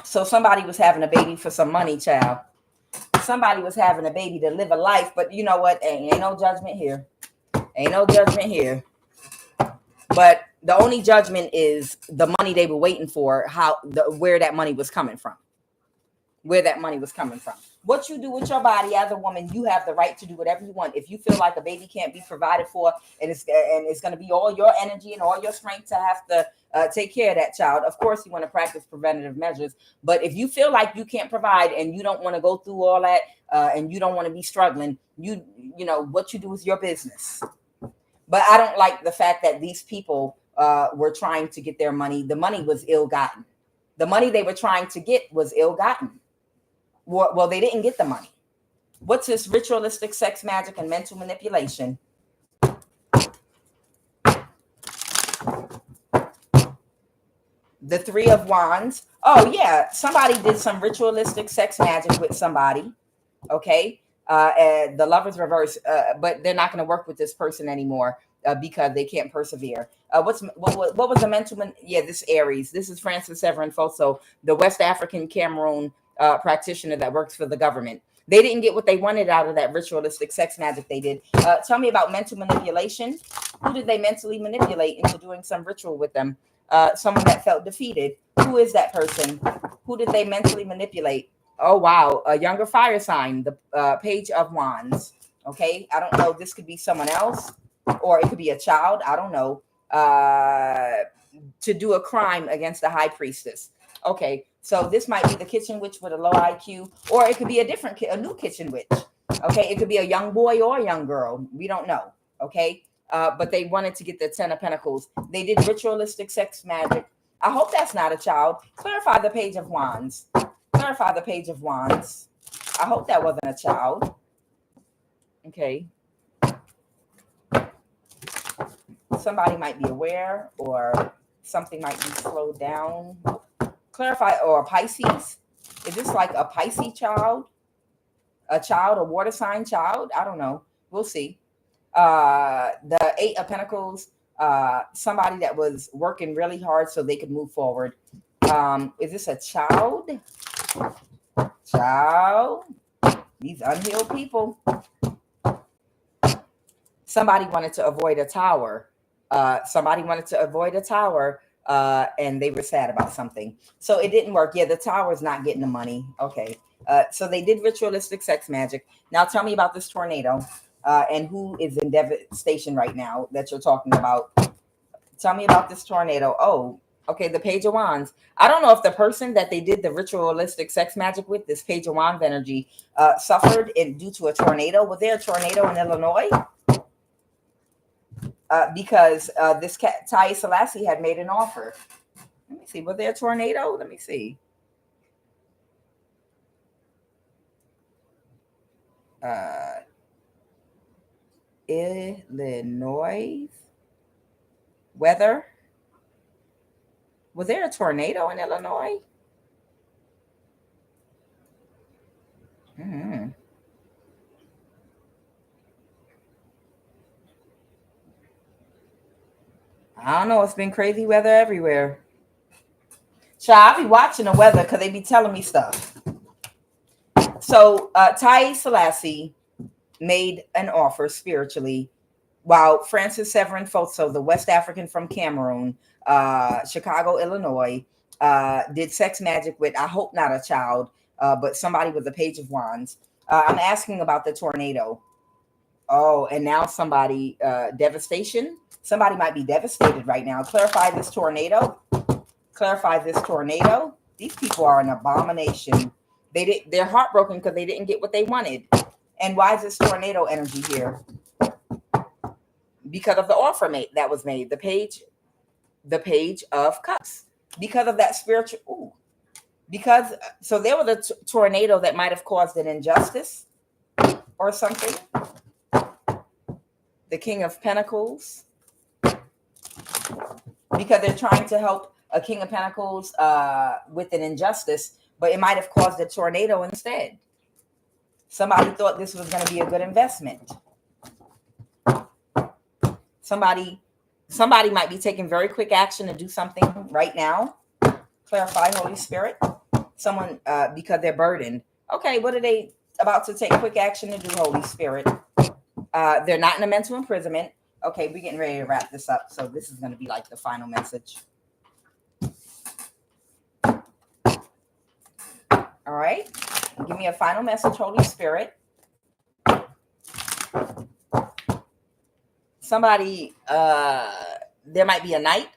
So somebody was having a baby for some money, child. Somebody was having a baby to live a life, but you know what? Ain't no judgment here. Ain't no judgment here. But the only judgment is the money they were waiting for, where that money was coming from. Where that money was coming from. What you do with your body as a woman, you have the right to do whatever you want. If you feel like a baby can't be provided for, and it's going to be all your energy and all your strength to have to take care of that child, of course you want to practice preventative measures. But if you feel like you can't provide and you don't want to go through all that and you don't want to be struggling, you know what you do is your business. But I don't like the fact that these people were trying to get their money. The money was ill-gotten. The money they were trying to get was ill-gotten. Well, they didn't get the money. What's this ritualistic sex magic and mental manipulation? The Three of Wands. Oh, yeah. Somebody did some ritualistic sex magic with somebody. Okay. And the Lovers reverse, but they're not going to work with this person anymore because they can't persevere. What was the mental? Yeah, this Aries. This is Francis Severin Foso, the West African Cameroon practitioner that works for the government. They didn't get what they wanted out of that ritualistic sex magic they did. Tell me about mental manipulation. Who did they mentally manipulate into doing some ritual with them? Someone that felt defeated. Who is that person? Who did they mentally manipulate? Oh, wow. A younger fire sign, the Page of Wands. Okay. I don't know. This could be someone else or it could be a child. I don't know. To do a crime against the high priestess. Okay. So this might be the kitchen witch with a low IQ, or it could be a new kitchen witch. Okay. It could be a young boy or a young girl. We don't know. Okay. But they wanted to get the 10 of Pentacles. They did ritualistic sex magic. I hope that's not a child. Clarify the Page of Wands. Clarify the Page of Wands. I hope that wasn't a child. Okay. Somebody might be aware or something might be slowed down. Clarify, or a Pisces. Is this like a Pisces child? A child, a water sign child? I don't know. We'll see. The Eight of Pentacles. Somebody that was working really hard so they could move forward. Is this a child? Child. These unhealed people. Somebody wanted to avoid a tower. Somebody wanted to avoid a tower, and they were sad about something. So it didn't work. Yeah, the tower's not getting the money. Okay. So they did ritualistic sex magic. Now tell me about this tornado, and who is in devastation right now that you're talking about. Tell me about this tornado. Oh, okay, the Page of Wands. I don't know if the person that they did the ritualistic sex magic with, this Page of Wands energy, suffered due to a tornado. Was there a tornado in Illinois? Because this Tai Selassie had made an offer. Let me see. Was there a tornado? Let me see. Illinois weather. Was there a tornado in Illinois? Mm-hmm. I don't know. It's been crazy weather everywhere. Child, I be watching the weather because they be telling me stuff. So Tai Selassie made an offer spiritually, while Francis Severin Foso, the West African from Cameroon, Chicago, Illinois, did sex magic with, I hope not a child, but somebody with a Page of Wands. I'm asking about the tornado. Oh, and now somebody, devastation. Somebody might be devastated right now. Clarify this tornado. Clarify this tornado. These people are an abomination. They're heartbroken because they didn't get what they wanted. And why is this tornado energy here? Because of the offer that was made. The page of cups. Because of that spiritual. Ooh. Because so there was a tornado that might have caused an injustice or something. The King of Pentacles. Because they're trying to help a King of Pentacles with an injustice, but it might have caused a tornado instead. Somebody thought this was going to be a good investment. Somebody might be taking very quick action to do something right now. Clarify, Holy Spirit. Someone, because they're burdened. Okay, what are they about to take quick action to do, Holy Spirit? They're not in a mental imprisonment. Okay, we're getting ready to wrap this up. So this is going to be like the final message. All right. Give me a final message, Holy Spirit. Somebody, there might be a knight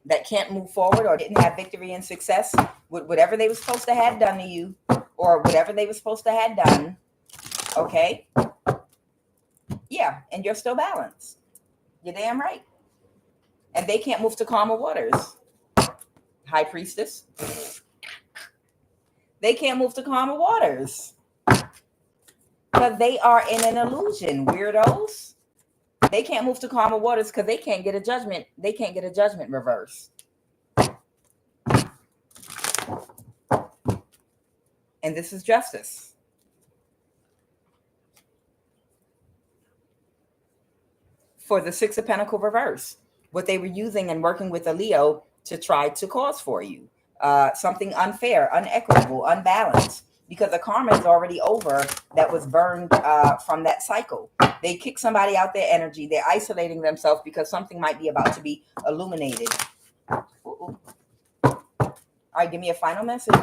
that can't move forward or didn't have victory and success with whatever they were supposed to have done to you or whatever they were supposed to have done. Okay. Yeah. And you're still balanced. You're damn right. And they can't move to calmer waters. High Priestess. They can't move to calmer waters. Because they are in an illusion, weirdos. They can't move to calmer waters because they can't get a judgment. They can't get a judgment reversed. And this is justice. For the Six of Pentacles reverse. What they were using and working with a Leo to try to cause for you. Something unfair, unequitable, unbalanced. Because the karma is already over that was burned from that cycle. They kick somebody out their energy. They're isolating themselves because something might be about to be illuminated. All right, give me a final message.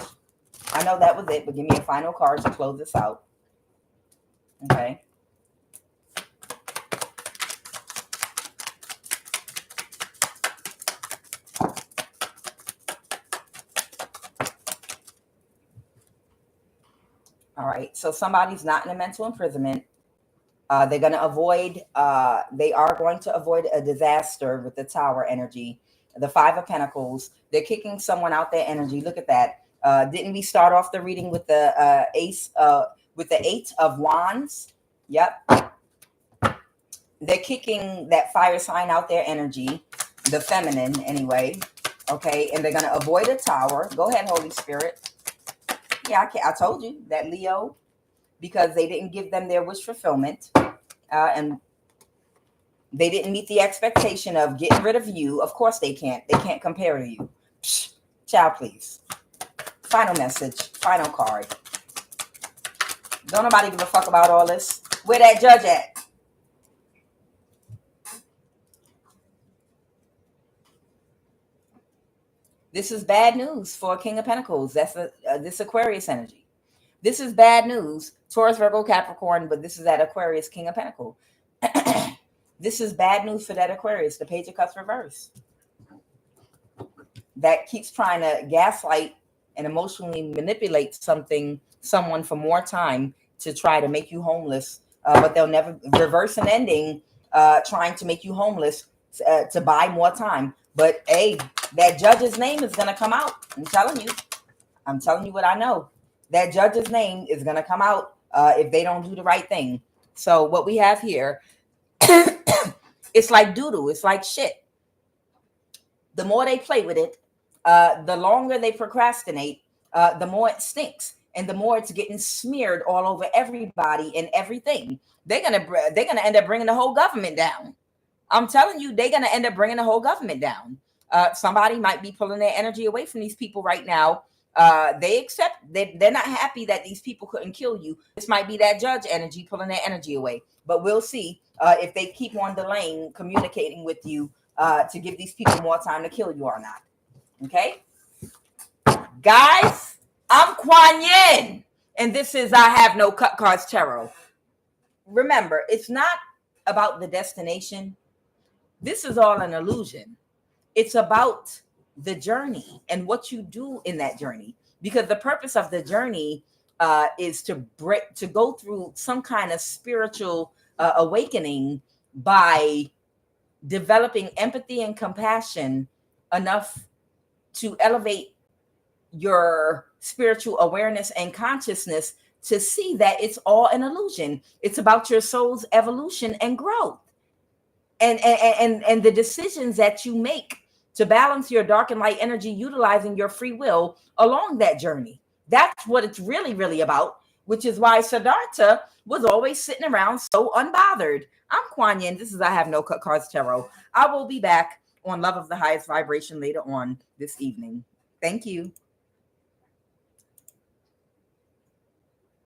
I know that was it, but give me a final card to close this out. Okay. All right, so somebody's not in a mental imprisonment. They're going to avoid, they are going to avoid a disaster with the Tower energy. The Five of Pentacles, they're kicking someone out their energy. Look at that. Didn't we start off the reading with the with the Eight of Wands? Yep. They're kicking that fire sign out their energy, the feminine anyway. Okay, and they're going to avoid a tower. Go ahead, Holy Spirit. Yeah, I told you that, Leo, because they didn't give them their wish fulfillment, and they didn't meet the expectation of getting rid of you. Of course they can't. They can't compare to you. Psh, child, please. Final message. Final card. Don't nobody give a fuck about all this. Where that judge at? This is bad news for King of Pentacles. That's this Aquarius energy. This is bad news, Taurus, Virgo, Capricorn, but this is that Aquarius, King of Pentacles. This is bad news for that Aquarius, the Page of Cups reverse. That keeps trying to gaslight and emotionally manipulate someone for more time to try to make you homeless, but they'll never reverse an ending, trying to make you homeless to buy more time. But hey, that judge's name is going to come out. I'm telling you what I know. That judge's name is going to come out if they don't do the right thing. So what we have here, it's like doodle. It's like shit. The more they play with it, the longer they procrastinate, the more it stinks, and the more it's getting smeared all over everybody and everything. They're gonna end up bringing the whole government down. I'm telling you, they're gonna end up bringing the whole government down. Somebody might be pulling their energy away from these people right now. They're not happy that these people couldn't kill you. This might be that judge energy pulling their energy away, but we'll see if they keep on delaying communicating with you to give these people more time to kill you or not. Okay, guys, I'm Kuan Yin, and this is I Have No Cut Cards Tarot. Remember, it's not about the destination. This is all an illusion. It's about the journey and what you do in that journey, because the purpose of the journey is to go through some kind of spiritual awakening by developing empathy and compassion enough to elevate your spiritual awareness and consciousness to see that it's all an illusion. It's about your soul's evolution and growth, and the decisions that you make to balance your dark and light energy, utilizing your free will along that journey. That's what it's really, really about, which is why Siddhartha was always sitting around so unbothered. I'm Kuan Yin. This is I Have No Cut Cards Tarot. I will be back on Love of the Highest Vibration later on this evening. Thank you.